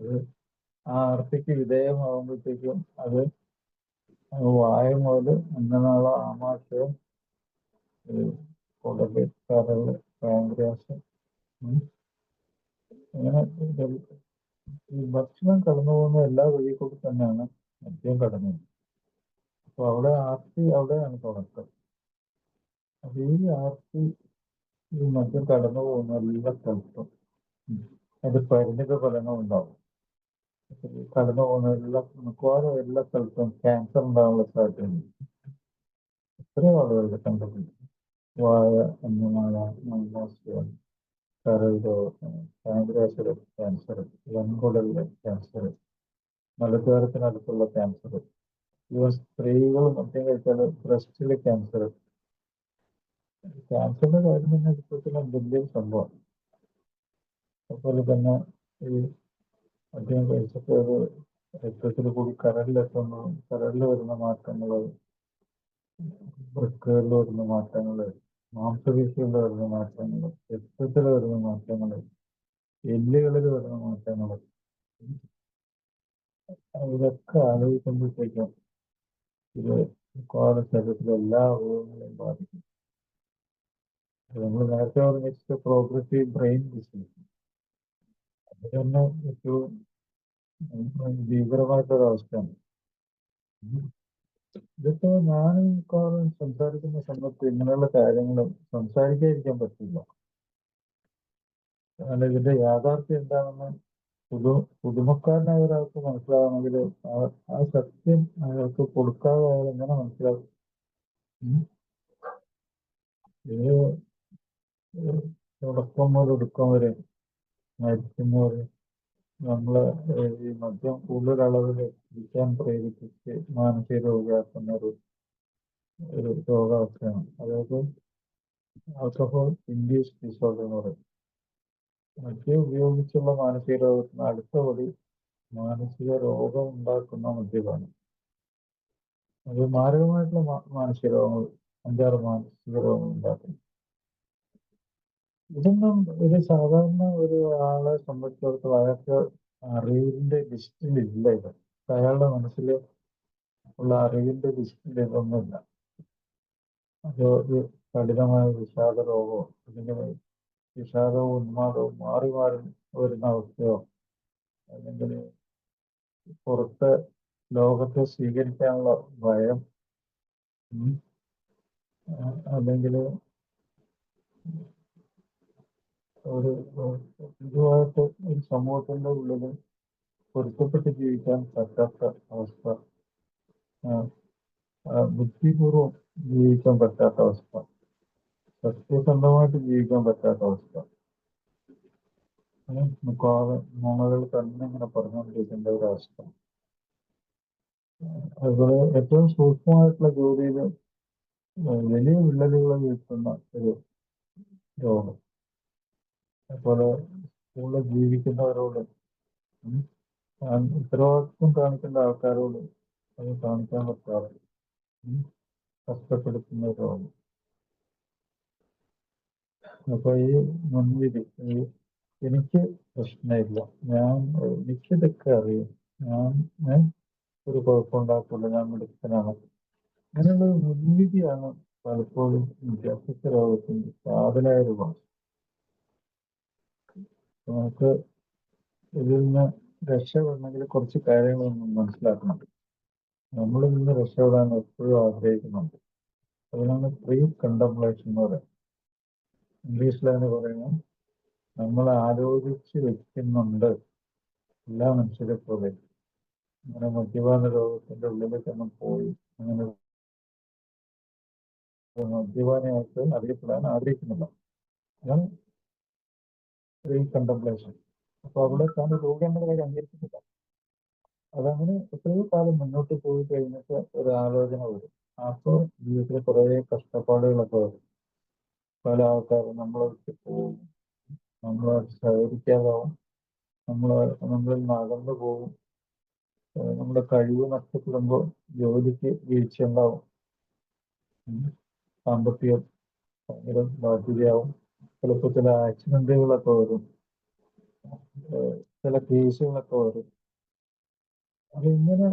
അത് ആ ആർത്തിക്ക് വിധേയമാകുമ്പോഴത്തേക്കും അത് വായ മുതൽ അന്നനാള, ആമാശയം, കുടല്, കരള്, പാൻക്രിയാസ്, അങ്ങനെ ഈ ഭക്ഷണം കടന്നു പോകുന്ന എല്ലാ വഴി കൂടി തന്നെയാണ് മദ്യം കടന്നു. അപ്പൊ അവിടെ ആർത്തി അവിടെയാണ് തുടക്കം. അപ്പൊ ഈ ആർത്തി ഈ മദ്യം കടന്നു പോകുന്ന എല്ലാ സ്ഥലത്തും അത് പരിണിത ഫലങ്ങളുണ്ടാവും. കടന്നു പോകുന്ന മിക്കവാറും എല്ലാ സ്ഥലത്തും ക്യാൻസർ ഉണ്ടാകാനുള്ള സാധ്യതയുണ്ട്. എത്രയോ ആളുകളുടെ കണ്ടുപിടിക്കും. വായ, അന്നനാള, ആമാശയം, കരൾ രോഗം, പാൻക്രിയാസിലെ ക്യാൻസർ, വൻകുടലിലെ ക്യാൻസർ, മലദ്വാരത്തിനടുത്തുള്ള ക്യാൻസർ, ഇവ സ്ത്രീകൾ മദ്യം കഴിച്ചാൽ ബ്രസ്റ്റിലെ ക്യാൻസർ. ക്യാൻസറിന്റെ കാര്യം തന്നെ ഇപ്പോഴത്തെ വലിയ സംഭവം. അതുപോലെ തന്നെ ഈ മദ്യം കഴിച്ചിട്ട് ഒരു രക്തത്തിൽ കൂടി കരളിലെത്തുന്നു, കരളിൽ വരുന്ന മാറ്റങ്ങൾ, വൃക്കകളിൽ വരുന്ന മാറ്റങ്ങൾ, മാംസപേശികളിൽ വരുന്ന മാറ്റങ്ങൾ, രക്തത്തിൽ വരുന്ന മാറ്റങ്ങൾ, എല്ലുകളിൽ വരുന്ന മാറ്റങ്ങൾ, ഇതൊക്കെ ആലോചിക്കുമ്പോഴത്തേക്കും ഇത് മിക്കവാറും ശരീരത്തിലെ എല്ലാ അവയവങ്ങളെയും ബാധിക്കും. നമ്മൾ നേരത്തെ പറഞ്ഞ പ്രോഗ്രസീവ് ബ്രെയിൻ ഡിസീസ്, അത് തന്നെ ഏറ്റവും ഭീകരമായിട്ടൊരവസ്ഥയാണ്. ഇതിപ്പോ ഞാൻ മിക്കവാറും സംസാരിക്കുന്ന സമയത്ത് ഇങ്ങനെയുള്ള കാര്യങ്ങൾ സംസാരിക്കാതിരിക്കാൻ പറ്റില്ല. കാരണം ഇതിന്റെ യാഥാർത്ഥ്യം എന്താണെന്ന് പുതുമക്കാരനായ ഒരാൾക്ക് മനസ്സിലാവണമെങ്കിൽ ആ സത്യം അയാൾക്ക് കൊടുക്കാതെ അയാൾ എങ്ങനെ മനസ്സിലാക്കും? ഇത് തുടക്കം മുതൽ ഒടുക്കം വരെ മരിക്കുന്നവരെ നമ്മളെ ഈ മദ്യം കൂടുതൽ അളവിൽ കുടിക്കാൻ പ്രേരിപ്പിച്ച് മാനസിക രോഗിയാക്കുന്ന ഒരു രോഗാവസ്ഥയാണ്. അതായത് ആൽക്കഹോൾ ഇൻഡ്യൂസ്ഡ് ഡിസോർഡർ എന്ന് പറയും. മദ്യം ഉപയോഗിച്ചുള്ള മാനസിക രോഗത്തിന് അടുത്ത പടി മാനസിക രോഗം ഉണ്ടാക്കുന്ന മദ്യപാനം. അത് മാരകമായിട്ടുള്ള മാനസിക രോഗങ്ങൾ, 5-6 മാനസിക രോഗങ്ങൾ ഉണ്ടാക്കും. ഇതൊന്നും ഒരു സാധാരണ ഒരു ആളെ സംബന്ധിച്ചിടത്തോളം അയാൾക്ക് അറിവിന്റെ ലിസ്റ്റിലില്ല. ഇത് അയാളുടെ മനസ്സിൽ ഉള്ള അറിവിന്റെ ലിസ്റ്റിൽ ഇതൊന്നുമില്ല. അത് ഒരു കഠിനമായ വിഷാദ രോഗമോ അല്ലെങ്കിൽ വിഷാദവും ഉന്മാദവും മാറി മാറി വരുന്ന അവസ്ഥയോ, അല്ലെങ്കിൽ പുറത്ത് ലോകത്തെ സ്വീകരിക്കാനുള്ള ഭയം, അല്ലെങ്കിൽ ഒരു ഇതുമായിട്ട് ഒരു സമൂഹത്തിന്റെ ഉള്ളിൽ പൊരുത്തപ്പെട്ട് ജീവിക്കാൻ പറ്റാത്ത അവസ്ഥ, ബുദ്ധിപൂർവം ജീവിക്കാൻ പറ്റാത്ത അവസ്ഥ, സത്യസന്ധമായിട്ട് ജീവിക്കാൻ പറ്റാത്ത അവസ്ഥ, മിക്കവാറും നുണകൾ തന്നെ ഇങ്ങനെ പറഞ്ഞുകൊണ്ടിരിക്കേണ്ട ഒരവസ്ഥ. അതുപോലെ ഏറ്റവും സൂക്ഷ്മമായിട്ടുള്ള ജോലിയിൽ വലിയ വിള്ളലുകൾ വീഴ്ത്തുന്ന ഒരു രോഗം. അതുപോലെ സ്കൂളിൽ ജീവിക്കുന്നവരോട്, ഉത്തരവാദിത്വം കാണിക്കേണ്ട ആൾക്കാരോട് അത് കാണിക്കാൻ പറ്റാതെ കഷ്ടപ്പെടുത്തുന്ന രോഗം. അപ്പൊ ഈ മുൻവിധി, എനിക്ക് പ്രശ്നമില്ല, എനിക്കിതൊക്കെ അറിയാം, ഞാൻ ഒരു കുഴപ്പമുണ്ടാക്കില്ല, ഞാൻ മിടുക്കനാണ്, അങ്ങനെയുള്ളൊരു മുൻവിധിയാണ് പലപ്പോഴും വിദ്യാഭ്യാസ രോഗത്തിന്റെ കാതലായ രൂപം. നമുക്ക് ഇതിൽ നിന്ന് രക്ഷപ്പെടണമെങ്കിൽ കുറച്ച് കാര്യങ്ങളൊന്നും മനസ്സിലാക്കണം. നമ്മൾ നിന്ന് രക്ഷപ്പെടാൻ എപ്പോഴും ആഗ്രഹിക്കുന്നുണ്ട്. അതിനാണ് പ്രീ കണ്ടംപ്ലേഷൻ എന്ന് പറയുന്നത്. ഇംഗ്ലീഷിലാണ് പറയുന്നത്, നമ്മൾ ആലോചിച്ച് വെക്കുന്നുണ്ട് എല്ലാ മനുഷ്യരെ പോലെ. അങ്ങനെ മദ്യപാന രോഗത്തിന്റെ ഉള്ളിലേക്ക് ഒന്നും പോയി അങ്ങനെ മദ്യപാനിയായിട്ട് അറിയപ്പെടാൻ ആഗ്രഹിക്കുന്നില്ല. അതാണ് പ്രീ കണ്ടംപ്ലേഷൻ. അപ്പൊ അവിടെ താൻ രോഗിയുടെ കാര്യം അംഗീകരിക്കുന്നില്ല. അതങ്ങനെ എത്രയോ കാലം മുന്നോട്ട് പോയി കഴിഞ്ഞിട്ട് ഒരു ആലോചന വരും. അപ്പോൾ ജീവിതത്തിൽ കുറേ കഷ്ടപ്പാടുകളൊക്കെ വരും. പല ആൾക്കാരും നമ്മളെ വിട്ട് പോകും, നമ്മളായിട്ട് സഹകരിക്കാതാവും, നമ്മളിൽ നിന്ന് അകന്നു പോകും. നമ്മുടെ കഴിവ് നഷ്ടപ്പെടുമ്പോൾ ജോലിക്ക് വീഴ്ച ഉണ്ടാവും, സാമ്പത്തികം ഭയങ്കര ബാധ്യതയാവും, ചിലപ്പോൾ ചില ആക്സിഡന്റുകളൊക്കെ വരും, ചില കേസുകളൊക്കെ വരും. അതിങ്ങനെ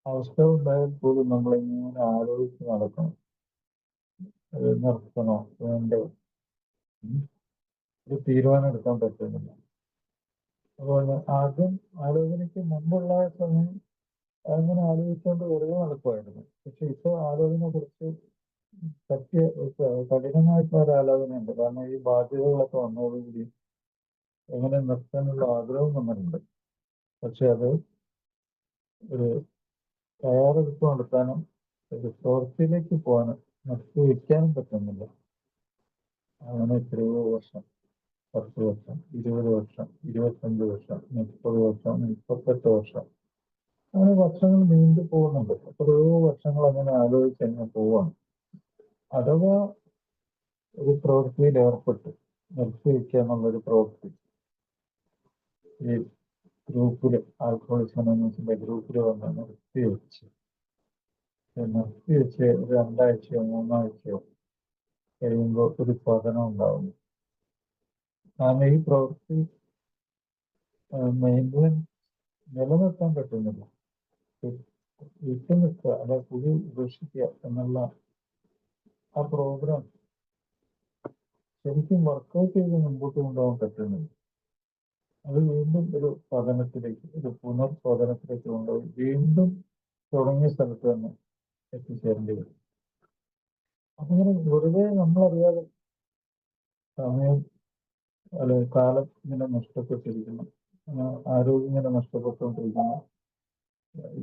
അവസ്ഥ ഉണ്ടായാൽ പോലും നമ്മളിങ്ങനെ ആലോചിച്ച് നടക്കണം, അത് നിർത്തണോ വേണ്ടോ, ഒരു തീരുമാനം എടുക്കാൻ പറ്റുന്നില്ല. അതുപോലെ ആദ്യം ആലോചനയ്ക്ക് മുമ്പുള്ള സമയം അങ്ങനെ ആലോചിച്ചുകൊണ്ട് വെറുതെ നടക്കുമായിരുന്നു. പക്ഷെ ഇപ്പോൾ ആലോചന കുറിച്ച് കഠിനമായിട്ടുള്ള ഒരു ആലോചനയുണ്ട്. കാരണം ഈ ബാധ്യതകളൊക്കെ വന്നതോടുകൂടി എങ്ങനെ നിർത്താനുള്ള ആഗ്രഹം വന്നിട്ടുണ്ട്. പക്ഷെ അത് ഒരു തയ്യാറെടുപ്പ് നടത്താനും ഒരു പ്രവൃത്തിയിലേക്ക് പോകാനും നിർത്തിവെക്കാനും പറ്റുന്നില്ല. അങ്ങനെ എത്രയോ വർഷം, 10 വർഷം, 20 വർഷം, 25 വർഷം, 30 വർഷം, 38 വർഷം, അങ്ങനെ വർഷങ്ങൾ നീണ്ടു പോകുന്നുണ്ട്. എത്രയോ വർഷങ്ങൾ അങ്ങനെ ആലോചിച്ച് അങ്ങനെ പോവാണ്. അഥവാ ഒരു പ്രവൃത്തിയിൽ ഏർപ്പെട്ട് നിർത്തിവെക്കുക എന്നുള്ളൊരു പ്രവൃത്തി, ഈ ഗ്രൂപ്പിൽ ആൽക്കഹോളിക്സ് അനോണിമസിന്റെ ഗ്രൂപ്പിൽ വന്ന് നിർത്തിവെച്ച് ഒരു 2 ആഴ്ചയോ 3 ആഴ്ചയോ കഴിയുമ്പോൾ ഒരു പതനം ഉണ്ടാവുന്നു. കാരണം ഈ പ്രവൃത്തി നിലനിർത്താൻ പറ്റുന്നില്ല. വിട്ടു നിൽക്കുക, അല്ലെ പുതിയ ഉപേക്ഷിക്കുക എന്നുള്ള ആ പ്രോഗ്രാം ശരിക്കും വർക്കൗട്ട് ചെയ്ത് മുമ്പോട്ട് കൊണ്ടുപോകാൻ പറ്റുന്നില്ല. അത് വീണ്ടും ഒരു പഠനത്തിലേക്ക്, ഒരു പുനർപഠനത്തിലേക്ക് കൊണ്ടുപോയി വീണ്ടും തുടങ്ങിയ സ്ഥലത്ത് തന്നെ എത്തിച്ചേരേണ്ടി വരും. അങ്ങനെ വെറുതെ നമ്മളറിയാതെ സമയം അല്ലെങ്കിൽ കാലം ഇങ്ങനെ നഷ്ടപ്പെട്ടിരിക്കുന്നു, ആരോഗ്യം ഇങ്ങനെ നഷ്ടപ്പെട്ടുകൊണ്ടിരിക്കുന്നു.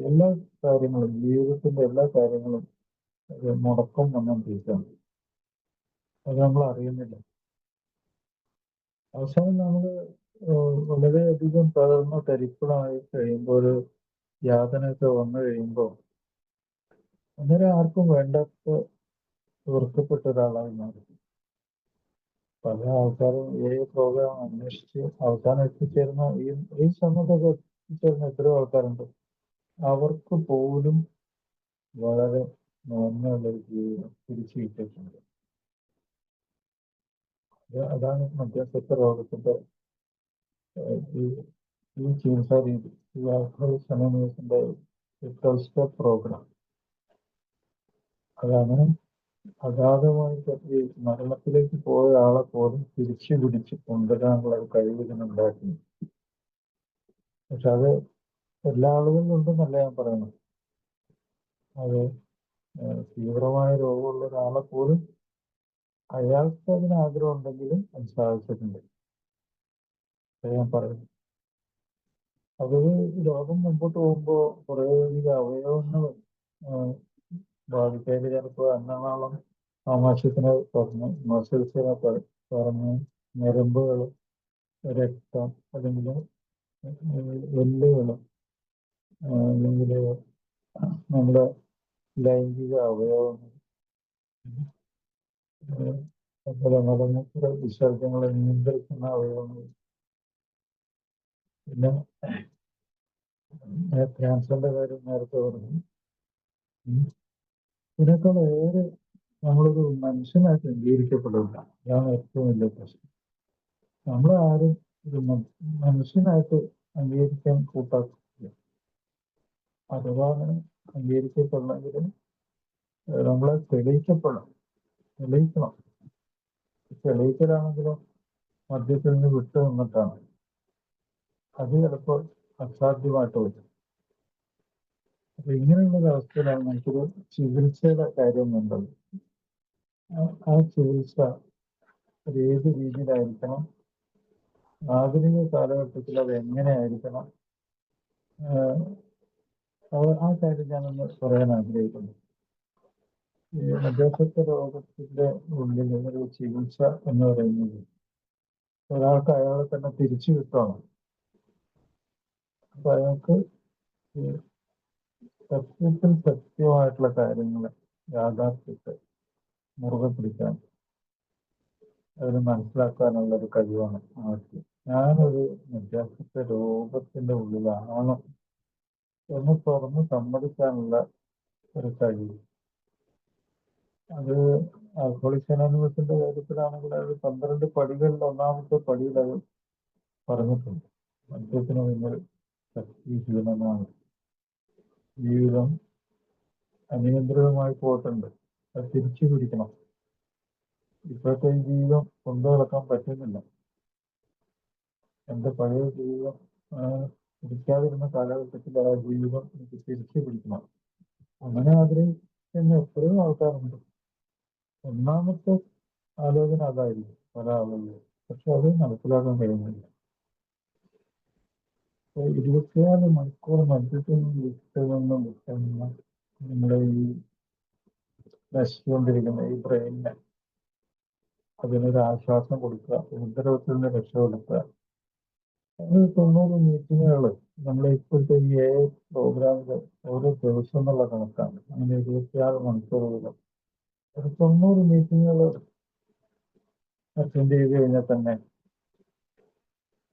എല്ലാ കാര്യങ്ങളും, ജീവിതത്തിന്റെ എല്ലാ കാര്യങ്ങളും മുടക്കം വന്നുകൊണ്ടിരിക്കുകയാണ്. അത് നമ്മൾ അറിയുന്നില്ല. അവസാനം നമ്മൾ വളരെയധികം തളർന്ന് തരിപ്പണമായി കഴിയുമ്പോൾ, ഒരു യാതനയൊക്കെ വന്നു കഴിയുമ്പോൾ അന്നേരം ആർക്കും വേണ്ടാത്ത വെറുക്കപ്പെട്ട ഒരാളായി മാറി. പല ആൾക്കാരും ഈ പ്രോഗ്രാം അന്വേഷിച്ച് അവസാനം എത്തിച്ചേർന്ന ഈ സമയത്തൊക്കെ എത്തിച്ചേർന്ന എത്രയോ ആൾക്കാരുണ്ട്. അവർക്ക് പോലും വളരെ നന്മയുള്ളൊരു ജീവിതം തിരിച്ചു കിട്ടിയിട്ടുണ്ട്. അതാണ് മദ്യാസക്ത രോഗത്തിന്റെ ഈ ചികിത്സാ രീതി, ഈ ആൽക്കഹോളിക്സ് അനോണിമസിന്റെ 12 സ്റ്റെപ്പ് പ്രോഗ്രാം. അതങ്ങനെ അഗാധമായിട്ട് ഈ മരണത്തിലേക്ക് പോയ ആളെ പോലും തിരിച്ചു പിടിച്ച് കൊണ്ടുവരാനുള്ള ഒരു കഴിവ് ഇതിനുണ്ടാക്കുന്നു. പക്ഷെ അത് എല്ലാ ആളുകളിലും ഉണ്ടെന്നല്ല ഞാൻ പറയുന്നത്. അത് തീവ്രമായ രോഗമുള്ള ഒരാളെ പോലും അയാൾക്ക് അതിന് ആഗ്രഹം ഉണ്ടെങ്കിലും അത് സാധിച്ചിട്ടുണ്ട്. ഞാൻ പറയുന്നു അത് ലോകം മുമ്പോട്ട് പോകുമ്പോൾ കുറേ അവയവങ്ങൾ ബാധിക്കാതെ ചിലപ്പോൾ അന്നനാളം ആമാശയത്തിനെ തുറന്ന് മസിൽസിനെ തുറന്ന് ഞരമ്പുകൾ, രക്തം, അല്ലെങ്കിൽ എല്ലുകൾ, അല്ലെങ്കിൽ നമ്മുടെ ലൈംഗിക അവയവങ്ങൾ, അതുപോലെ മലമൂത്ര വിസർജനങ്ങളെ നിയന്ത്രിക്കുന്ന അവയവങ്ങൾ, പിന്നെ ക്യാൻസറിന്റെ കാര്യം നേരത്തെ പറഞ്ഞു. ഇതിനേക്കാൾ ഏറെ നമ്മളൊരു മനുഷ്യനായിട്ട് അംഗീകരിക്കപ്പെടില്ല. അതാണ് ഏറ്റവും വലിയ പ്രശ്നം. നമ്മളാരും ഒരു മനുഷ്യനായിട്ട് അംഗീകരിക്കാൻ കൂട്ടാക്കില്ല. അഥവാ അങ്ങനെ അംഗീകരിക്കപ്പെടണമെങ്കിൽ നമ്മളെ തെളിയിക്കണം. തെളിയിക്കലാണെങ്കിലും മദ്യത്തിൽ നിന്ന് വിട്ടു നിന്നിട്ടാണ്. അത് ചിലപ്പോൾ അസാധ്യമായിട്ട് വരും. അപ്പൊ ഇങ്ങനെയുള്ള അവസ്ഥയിലാണ് നമുക്കൊരു ചികിത്സയുടെ കാര്യം വേണ്ടത്. ആ ചികിത്സ അത് ഏത് രീതിയിലായിരിക്കണം, ആധുനിക കാലഘട്ടത്തിൽ അത് എങ്ങനെയായിരിക്കണം, ആ കാര്യം ഞാനൊന്ന് പറയാൻ ആഗ്രഹിക്കുന്നു. ഈ മദ്യാസക്ത രോഗത്തിന്റെ ഉള്ളിൽ ഒരു ചികിത്സ എന്ന് പറയുന്നത് ഒരാൾക്ക് അയാളെ തന്നെ തിരിച്ചു കിട്ടണം. അപ്പൊ അയാൾക്ക് സത്യമായിട്ടുള്ള കാര്യങ്ങൾ, യാഥാർത്ഥ്യത്തെ മുറുകെ പിടിക്കാൻ, അതിന് മനസ്സിലാക്കാനുള്ള ഒരു കഴിവാണ് ആദ്യം. ഞാനൊരു മദ്യാസക്ത രോഗത്തിന്റെ ഉള്ളിലാണ് എന്ന് തുറന്ന് സമ്മതിക്കാനുള്ള ഒരു കഴിവ്. അത് ആൽക്കഹോളിക്സ് അനോണിമസിന്റെ കാര്യത്തിലാണെങ്കിൽ അത് 12 പടികളിൽ ഒന്നാമത്തെ പടിയിൽ അത് പറഞ്ഞിട്ടുണ്ട്. മദ്യത്തിന് നിങ്ങൾ ശക്തിഹീനമാണ്, ജീവിതം അനിയന്ത്രിതമായി പോയിട്ടുണ്ട്, അത് തിരിച്ചു പിടിക്കണം. ഇപ്പോഴത്തെ ഈ ജീവിതം കൊണ്ടു നടക്കാൻ പറ്റുന്നില്ല. എൻ്റെ പഴയ ജീവിതം പിടിക്കാതിരുന്ന കാലഘട്ടത്തിൽ ആ ജീവിതം എനിക്ക് തിരിച്ചു പിടിക്കണം. അങ്ങനെ ആഗ്രഹിക്കുന്ന എത്രയോ ആൾക്കാരുണ്ട്. ഒന്നാമത്തെ ആലോചന അതായിരിക്കും പല ആളുകളും. പക്ഷെ അത് മനസ്സിലാക്കാൻ കഴിയുന്നില്ല. 24 മണിക്കൂർ മദ്യത്തിൽ നിന്ന് വിട്ടുന്ന നമ്മുടെ ഈ നശിച്ചുകൊണ്ടിരിക്കുന്ന ഈ ബ്രെയിനിന് അതിനൊരു ആശ്വാസം കൊടുക്കുക, ഉപദ്രവത്തിൽ നിന്ന് രക്ഷപ്പെടുത്തുക. 90 മീറ്റിങ്ങുകൾ നമ്മുടെ ഇപ്പോഴത്തെ ഈ പ്രോഗ്രാമിൽ ഓരോ ദിവസം എന്നുള്ള കണക്കാണ്. അങ്ങനെ 26 മണിക്കൂറുകൾ ഒരു 90 മീറ്റിങ്ങുകൾ അറ്റൻഡ് ചെയ്ത് കഴിഞ്ഞാൽ തന്നെ,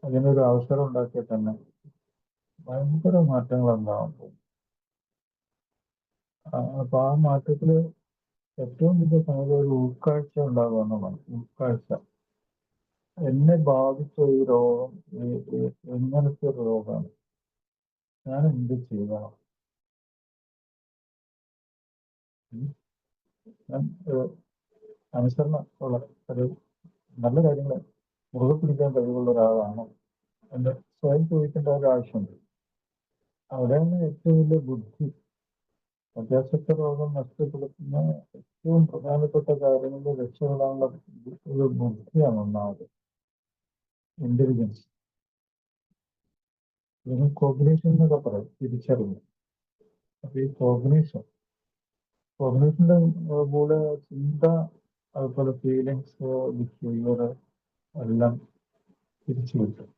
അതിനൊരു അവസരം ഉണ്ടാക്കിയാൽ തന്നെ ഭയങ്കര മാറ്റങ്ങൾ ഉണ്ടാവാൻ പോകും. അപ്പൊ ആ മാറ്റത്തിൽ ഏറ്റവും വലിയ സംഗതി ഒരു ഉൾക്കാഴ്ച ഉണ്ടാകുക എന്നുള്ളതാണ്. ഉൾക്കാഴ്ച. എന്നെ ബാധിച്ച ഈ രോഗം എങ്ങനത്തെ ഒരു രോഗമാണ്, ഞാൻ എന്ത് ചെയ്യണം, ഞാൻ അനുസരണ ഉള്ള ഒരു നല്ല കാര്യങ്ങൾ മുറുകെ പിടിക്കാൻ കഴിവുള്ള ഒരാളാണോ എന്ന് സ്വയം ചോദിക്കേണ്ട ഒരു ആവശ്യമുണ്ട്. അവിടെയാണ് ഏറ്റവും വലിയ ബുദ്ധി. മദ്യാസക്ത രോഗം നഷ്ടപ്പെടുത്തുന്ന ഏറ്റവും പ്രധാനപ്പെട്ട കാര്യങ്ങളിൽ രക്ഷപ്പെടാനുള്ള ഒരു ബുദ്ധിയാണ് ഒന്നാമത്. ഇന്റലിജൻസ്, ഇതിന് കോഗ്നീഷൻ എന്നൊക്കെ പറയും, തിരിച്ചറിവ്. അപ്പൊ ഈ കോഗ്നീഷന്റെ കൂടെ ചിന്ത, അതുപോലെ ഫീലിങ്സ്, ബിഹേവിയർ എല്ലാം തിരിച്ചു കിട്ടും.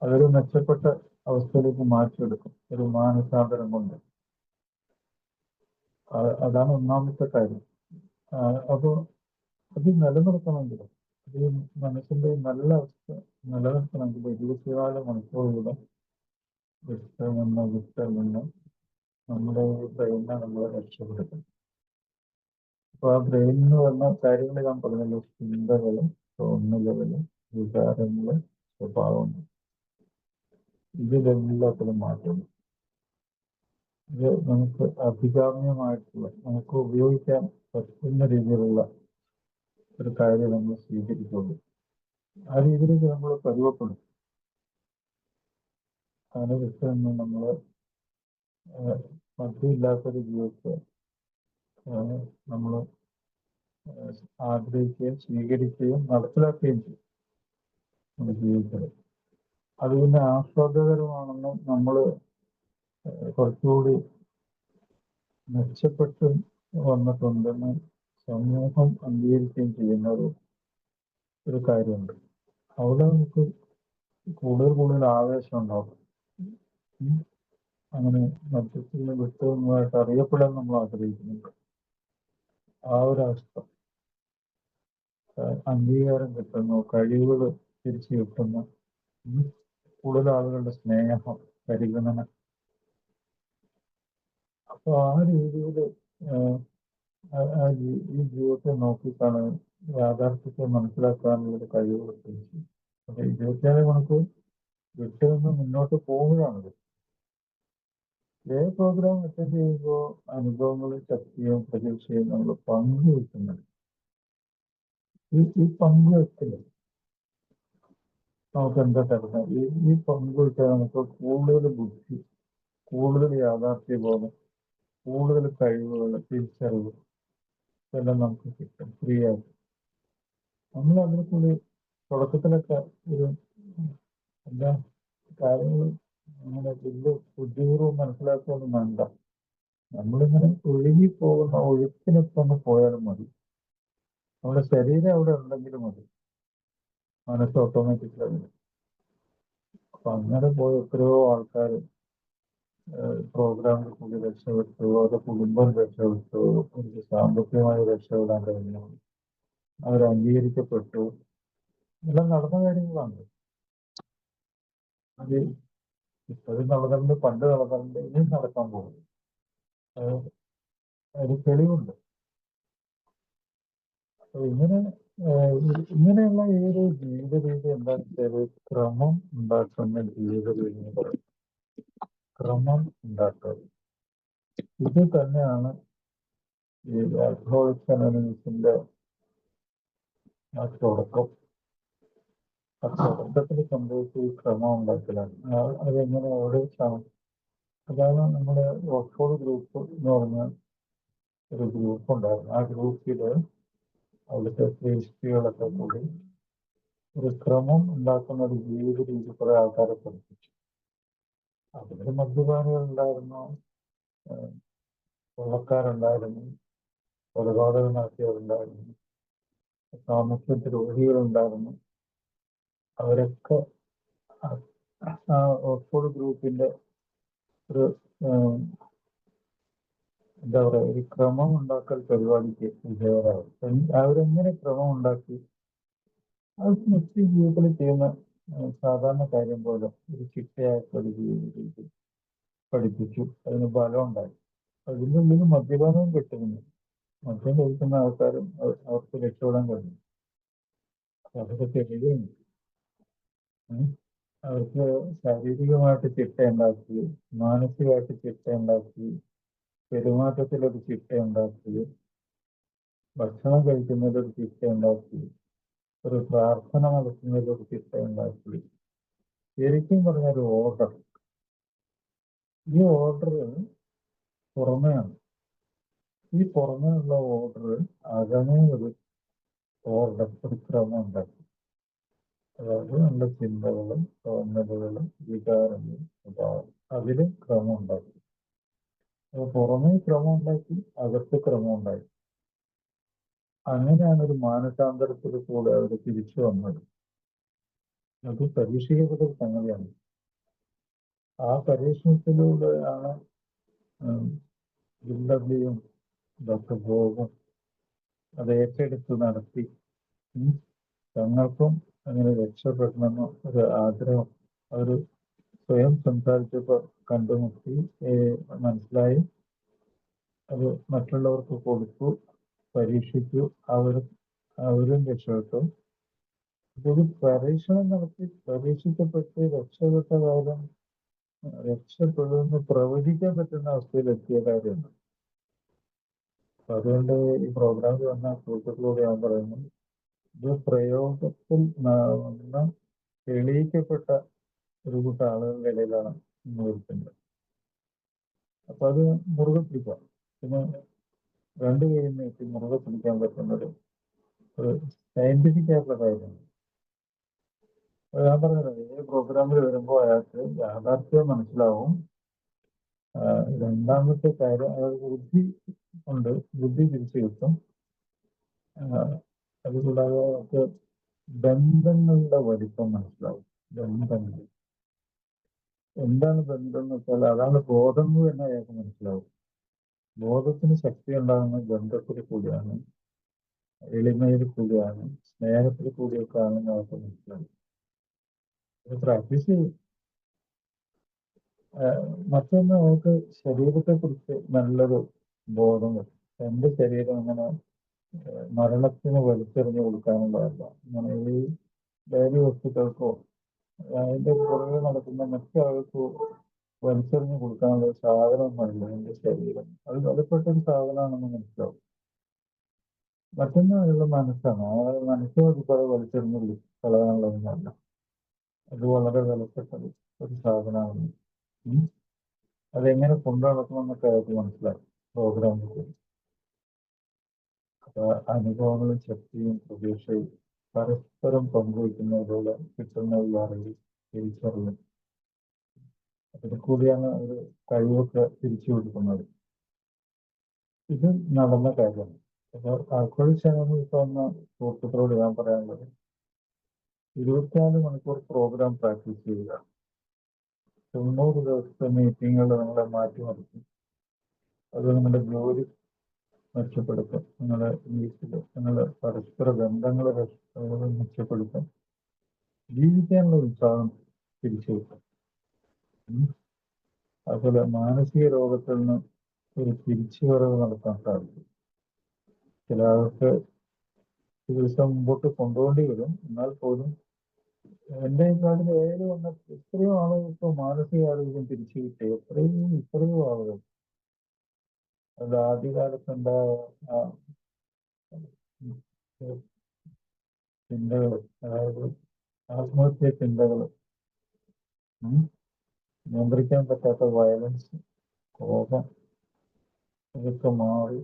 അതൊരു മെച്ചപ്പെട്ട അവസ്ഥയിലേക്ക് മാറ്റിയെടുക്കും ഒരു മാനസാന്തരം കൊണ്ട്. അതാണ് ഒന്നാമത്തെ കാര്യം. അപ്പോൾ അത് നിലനിർത്തണമെങ്കിൽ, ഈ മനസ്സിന്റെ നല്ല അവസ്ഥ നിലനിർത്തണമെങ്കിൽ 24 മണിക്കൂറുകൂടെ വിട്ട് നമ്മുടെ ബ്രെയിനെ നമ്മൾ രക്ഷപ്പെടുത്തും. അപ്പൊ ആ ബ്രെയിൻ എന്ന് പറഞ്ഞ കാര്യങ്ങൾ ഞാൻ പറഞ്ഞല്ലോ, ചിന്തകളും തോന്നലുകളും വികാരങ്ങളും സ്വഭാവങ്ങളും, ഇതിലെല്ലാത്തിലും മാറ്റും. ഇത് നമുക്ക് അഭികാമ്യമായിട്ടുള്ള, നമുക്ക് ഉപയോഗിക്കാൻ പറ്റുന്ന രീതിയിലുള്ള ഒരു കാര്യം നമ്മൾ സ്വീകരിക്കുള്ളൂ. ആ രീതിയിലേക്ക് നമ്മൾ പരുവപ്പെടും. അതിനെ വിട്ട് നമ്മൾ മദ്യമില്ലാത്തൊരു ജീവിതത്തെ നമ്മൾ ആഗ്രഹിക്കുകയും സ്വീകരിക്കുകയും നടപ്പിലാക്കുകയും ചെയ്യും നമ്മുടെ ജീവിതത്തിൽ. അത് പിന്നെ ആസ്വാദകരമാണെന്നും നമ്മൾ കുറച്ചുകൂടി മെച്ചപ്പെട്ട് വന്നിട്ടുണ്ടെന്ന് സമൂഹം അംഗീകരിക്കുകയും ചെയ്യുന്ന ഒരു കാര്യമുണ്ട്. അവിടെ നമുക്ക് കൂടുതൽ ആവേശം ഉണ്ടാവും. അങ്ങനെ മധ്യത്തിൽ നിന്ന് വിട്ടുമായിട്ട് അറിയപ്പെടാൻ നമ്മൾ ആഗ്രഹിക്കുന്നുണ്ട്. ആ ഒരവസ്ഥ, അംഗീകാരം കിട്ടുന്നു, കഴിവുകൾ തിരിച്ചു കിട്ടുന്നു, കൂടുതൽ ആളുകളുടെ സ്നേഹം, പരിഗണന. അപ്പൊ ആ രീതിയിൽ ഈ ജീവിതത്തെ നോക്കിക്കാണ് യാഥാർത്ഥ്യത്തെ മനസ്സിലാക്കാനുള്ളൊരു കഴിവ് കിട്ടുന്നു. അപ്പൊ 27 മണിക്കൂർ വിട്ടുനിന്ന് മുന്നോട്ട് പോകുകയാണത്. പ്രോഗ്രാം അറ്റൻഡ് ചെയ്യുമ്പോൾ അനുഭവങ്ങളും ശക്തിയും പ്രതീക്ഷയും നമ്മൾ പങ്കുവെക്കുന്നുണ്ട്. ഈ പങ്കുവെക്കല് നമുക്ക് എന്താ തരുന്നത്? ഈ പങ്കുവെച്ചാൽ നമുക്ക് കൂടുതൽ ബുദ്ധി, കൂടുതൽ യാഥാർത്ഥ്യബോധം, കൂടുതൽ കഴിവുകൾ, തിരിച്ചറിവ് ഇതെല്ലാം നമുക്ക് കിട്ടും ഫ്രീ ആയിട്ട്. നമ്മൾ അതിനെ കൂടി തുടക്കത്തിലൊക്കെ ഒരു എല്ലാ കാര്യങ്ങൾ അങ്ങനെ വലിയ ബുദ്ധിപൂർവ്വം മനസ്സിലാക്കുകയൊന്നും വേണ്ട. നമ്മളിങ്ങനെ ഒഴുകിപ്പോകുന്ന ഒഴുക്കിനൊപ്പം പോയാലും മതി. നമ്മുടെ ശരീരം അവിടെ ഉണ്ടെങ്കിലും മതി, മനസ്സ് ഓട്ടോമാറ്റിക്കലി. അപ്പൊ അങ്ങനെ പോയ എത്രയോ ആൾക്കാർ പ്രോഗ്രാമിൽ കൂടി രക്ഷപ്പെട്ടു, അവരുടെ കുടുംബം രക്ഷപ്പെട്ടു, അവർക്ക് സാമ്പത്തികമായി രക്ഷപ്പെടാൻ കഴിഞ്ഞു, അവർ അംഗീകരിക്കപ്പെട്ടു. എല്ലാം നടന്ന കാര്യങ്ങളാണ്. അത് ഇപ്പോഴും നടന്നിട്ടുണ്ട്, പണ്ട് നടന്നിട്ടുണ്ട്, ഇനിയും നടക്കാൻ പോകും. ഒരു തെളിവുണ്ട്. അപ്പൊ ഇങ്ങനെയുള്ള ഏതൊരു ജീവിത രീതി എന്താണെന്ന് വെച്ചാൽ ക്രമം ഉണ്ടാക്കുന്ന ജീവിത രീതി എന്ന് പറയും. ക്രമം ഉണ്ടാക്കുക. ഇത് തന്നെയാണ് ഈ ആൽക്കഹോളിക്സ് അനോണിമസിന്റെ ആ തുടക്കം. ആ തുടക്കത്തിൽ സംഭവിച്ച ഈ ക്രമം ഉണ്ടാക്കലാണ്. അതെങ്ങനെ ഓരോ അതാണ് നമ്മുടെ ഓക്സ്ഫോർഡ് ഗ്രൂപ്പ് എന്ന് പറഞ്ഞ ഒരു ഗ്രൂപ്പ് ഉണ്ടായിരുന്നു. ആ ഗ്രൂപ്പില് അവിടുത്തെ ഫീസ്റ്റുകളൊക്കെ കൂടി ഒരു ക്രമം ഉണ്ടാക്കുന്ന ഒരു ജീവിത രീതി കുറെ ആൾക്കാരെ പഠിപ്പിച്ചു. അതിൽ മദ്യപാനികളുണ്ടായിരുന്നു, കൊള്ളക്കാരുണ്ടായിരുന്നു, കൊലപാതകം നടത്തിയവരുണ്ടായിരുന്നു, സാമൂഹ്യ ദ്രോഹികളുണ്ടായിരുന്നു. അവരൊക്കെ ആ ഓക്സ്ഫോർഡ് ഗ്രൂപ്പിന്റെ ഒരു എന്താ പറയുക, ഒരു ക്രമം ഉണ്ടാക്കൽ പരിപാടിക്ക് വിധേയരാകും. അവരെങ്ങനെ ക്രമം ഉണ്ടാക്കി? അത് നിത്യ ജീവിതത്തിൽ ചെയ്യുന്ന സാധാരണ കാര്യം പോലെ ഒരു ചിട്ടയായിട്ട് ജീവിതത്തിൽ പഠിപ്പിച്ചു. അതിന് ബലം ഉണ്ടായി. അതിൻ്റെ ഉള്ളിൽ മദ്യപാനവും കിട്ടുന്നു. മദ്യം കഴിക്കുന്ന ആൾക്കാരും അവർക്ക് രക്ഷപ്പെടാൻ കഴിയും. അതൊക്കെ തെളിവുണ്ട്. അവർക്ക് ശാരീരികമായിട്ട് ചിട്ടയുണ്ടാക്കി, മാനസികമായിട്ട് ചിട്ടയുണ്ടാക്കി, പെരുമാറ്റത്തിലൊരു ചിട്ടയുണ്ടാക്കി, ഭക്ഷണം കഴിക്കുന്നതിലൊരു ചിട്ടയുണ്ടാക്കി, ഒരു പ്രാർത്ഥന നടത്തുന്നതിലൊരു ചിട്ടയുണ്ടാക്കി. ശരിക്കും പറഞ്ഞൊരു ഓർഡർ. ഈ ഓർഡർ പുറമെയാണ്. ഈ പുറമേയുള്ള ഓർഡർ അകമേ ഒരു ഓർഡർ, ഒരു ക്രമം ഉണ്ടാക്കി. അതായത് നല്ല ചിന്തകളും തോന്നലുകളും വികാരങ്ങളും സ്വഭാവം, അതിലും ക്രമം ഉണ്ടാക്കി. അപ്പൊ പുറമേ ക്രമം ഉണ്ടാക്കി, അകത്ത് ക്രമം ഉണ്ടാക്കി. അങ്ങനെയാണ് ഒരു മാനസാന്തരത്തിൽ കൂടെ അവർ തിരിച്ചു വന്നത്. അത് പരീക്ഷിക്കപ്പെട്ട ഒരു സംഗതിയാണ്. ആ പരീക്ഷണത്തിലൂടെയാണ് ഡബ്ല്യുയും ഡോക്ടർ ബോബും അത് ഏറ്റെടുത്ത് നടത്തി. തങ്ങൾക്കും അങ്ങനെ രക്ഷപ്പെടണമെന്ന് ഒരു ആഗ്രഹം അവർ സ്വയം സംസാരിച്ചപ്പോൾ കണ്ടുമുട്ടി, മനസ്സിലായി. അത് മറ്റുള്ളവർക്ക് കൊടുത്തു, പരീക്ഷിച്ചു, അവരും രക്ഷപ്പെട്ടു. ഇതൊരു പരീക്ഷണം നടത്തി പരീക്ഷിക്കപ്പെട്ട് രക്ഷപ്പെട്ട കാലം രക്ഷപ്പെടുമെന്ന് പ്രവചിക്കാൻ പറ്റുന്ന അവസ്ഥയിലെത്തിയ കാര്യമാണ്. അപ്പൊ അതുകൊണ്ട് ഈ പ്രോഗ്രാമിൽ വന്ന സുഹൃത്തുക്കളോട് ഞാൻ പറയുന്നു, ഇത് പ്രയോഗത്തിൽ വന്ന തെളിയിക്കപ്പെട്ട ഒരു കൂട്ടം ആളുകളുടെ ഇടയിലാണ് ഇന്ന് വരുത്തുന്നത്. അപ്പൊ അത് മുറുകെ പിടിക്കാം. പിന്നെ രണ്ട് കൈയും നീട്ടി മുറുകെ പിടിക്കാൻ പറ്റുന്നൊരു ഒരു സയന്റിഫിക് ആയിട്ടുള്ള കാര്യമാണ്. ഞാൻ പറഞ്ഞത് ഈ പ്രോഗ്രാമിൽ വരുമ്പോൾ അയാൾക്ക് യാഥാർത്ഥ്യം മനസ്സിലാവും. രണ്ടാമത്തെ കാര്യം അയാൾക്ക് ബുദ്ധി ഉണ്ട്, ബുദ്ധി തിരിച്ചു കിട്ടും. അതുകൂടാതെ അയാൾക്ക് ബന്ധങ്ങളുടെ വലിപ്പം മനസ്സിലാവും. ബന്ധങ്ങൾ എന്താണ് ബന്ധം എന്ന് വെച്ചാൽ അതാണ് ബോധം എന്ന് തന്നെ അയാൾക്ക് മനസ്സിലാവും. ബോധത്തിന് ശക്തി ഉണ്ടാകുന്ന ബന്ധത്തിൽ കൂടിയാണ്, എളിമയിൽ കൂടിയാണ്, സ്നേഹത്തിൽ കൂടിയൊക്കെ ആണെന്ന് അയാൾക്ക് മനസ്സിലാവും. പ്രാക്ടീസ് ചെയ്യും. മറ്റൊന്ന് നമുക്ക് ശരീരത്തെ കുറിച്ച് നല്ലൊരു ബോധം വരും. എന്റെ ശരീരം അങ്ങനെ മരണത്തിന് വലിച്ചെറിഞ്ഞു കൊടുക്കാനുള്ളതല്ല. അങ്ങനെ ഈ ലഹരി വസ്തുക്കൾക്കോ അതിന്റെ പുറകെ നടക്കുന്ന മറ്റാൾക്ക് വലിച്ചെറിഞ്ഞു കൊടുക്കാനുള്ള ഒരു സാധനമൊന്നുമല്ല എന്റെ ശരീരം. അത് വിലപ്പെട്ട ഒരു സാധനമാണെന്ന് മനസ്സിലാവും. മറ്റൊന്ന് അതിലുള്ള മനസ്സാണ്. ആ മനസ്സ് അതുപോലെ വലിച്ചെറിഞ്ഞു കളയാനുള്ളതൊന്നുമല്ല. അത് വളരെ വിലപ്പെട്ട ഒരു സാധനമാണ്. അതെങ്ങനെ കൊണ്ടു നടക്കണമെന്നൊക്കെ അയാൾക്ക് മനസ്സിലാവും പ്രോഗ്രാമിൽ. അനുഭവങ്ങളും ശക്തിയും പ്രതീക്ഷയും പരസ്പരം പങ്കുവയ്ക്കുന്നതിലൂടെ കിട്ടുന്ന ഈ അറിവ്, തിരിച്ചറിവ്, അതിൽ കൂടിയാണ് ഒരു കഴിവൊക്കെ തിരിച്ചു കൊടുക്കുന്നത്. ഇത് നടന്ന കാര്യമാണ്. അപ്പോൾ ആൽക്കോളിക് ഇപ്പൊ എന്ന സുഹൃത്തുക്കളോട് ഞാൻ പറയാനുള്ളത്, 24 മണിക്കൂർ പ്രോഗ്രാം പ്രാക്ടീസ് ചെയ്യുക. 90 ദിവസത്തെ മീറ്റിങ്ങുകൾ നിങ്ങളെ മാറ്റിമറിക്കും. അത് നിങ്ങളുടെ ജോലി മെച്ചപ്പെടുത്തും, നിങ്ങളുടെ വീട്ടിൽ നിങ്ങളുടെ പരസ്പര ബന്ധങ്ങൾ മെച്ചപ്പെടുത്തും, ജീവിക്കാനുള്ള ഉത്സാഹം തിരിച്ചു കിട്ടും. അതുപോലെ മാനസിക രോഗത്തിൽ നിന്ന് ഒരു തിരിച്ചുവരവ് നടത്താൻ സാധിക്കും. ചില ആൾക്ക് ചികിത്സ മുമ്പോട്ട് കൊണ്ടുപോകേണ്ടി വരും. എന്നാൽ പോലും എൻ്റെ അഭിപ്രായത്തിൽ ഏത് വന്ന എത്രയോ ആളുകൾക്ക് മാനസികാരോഗ്യം തിരിച്ചു കിട്ടി. ഇത്രയോ ആളുകൾ. അത് ആദ്യകാലത്തുണ്ടായ ചിന്തകൾ, അതായത് ആത്മഹത്യ ചിന്തകൾ, നിയന്ത്രിക്കാൻ പറ്റാത്ത വയലൻസ്, കോപം, ഇതൊക്കെ മാറി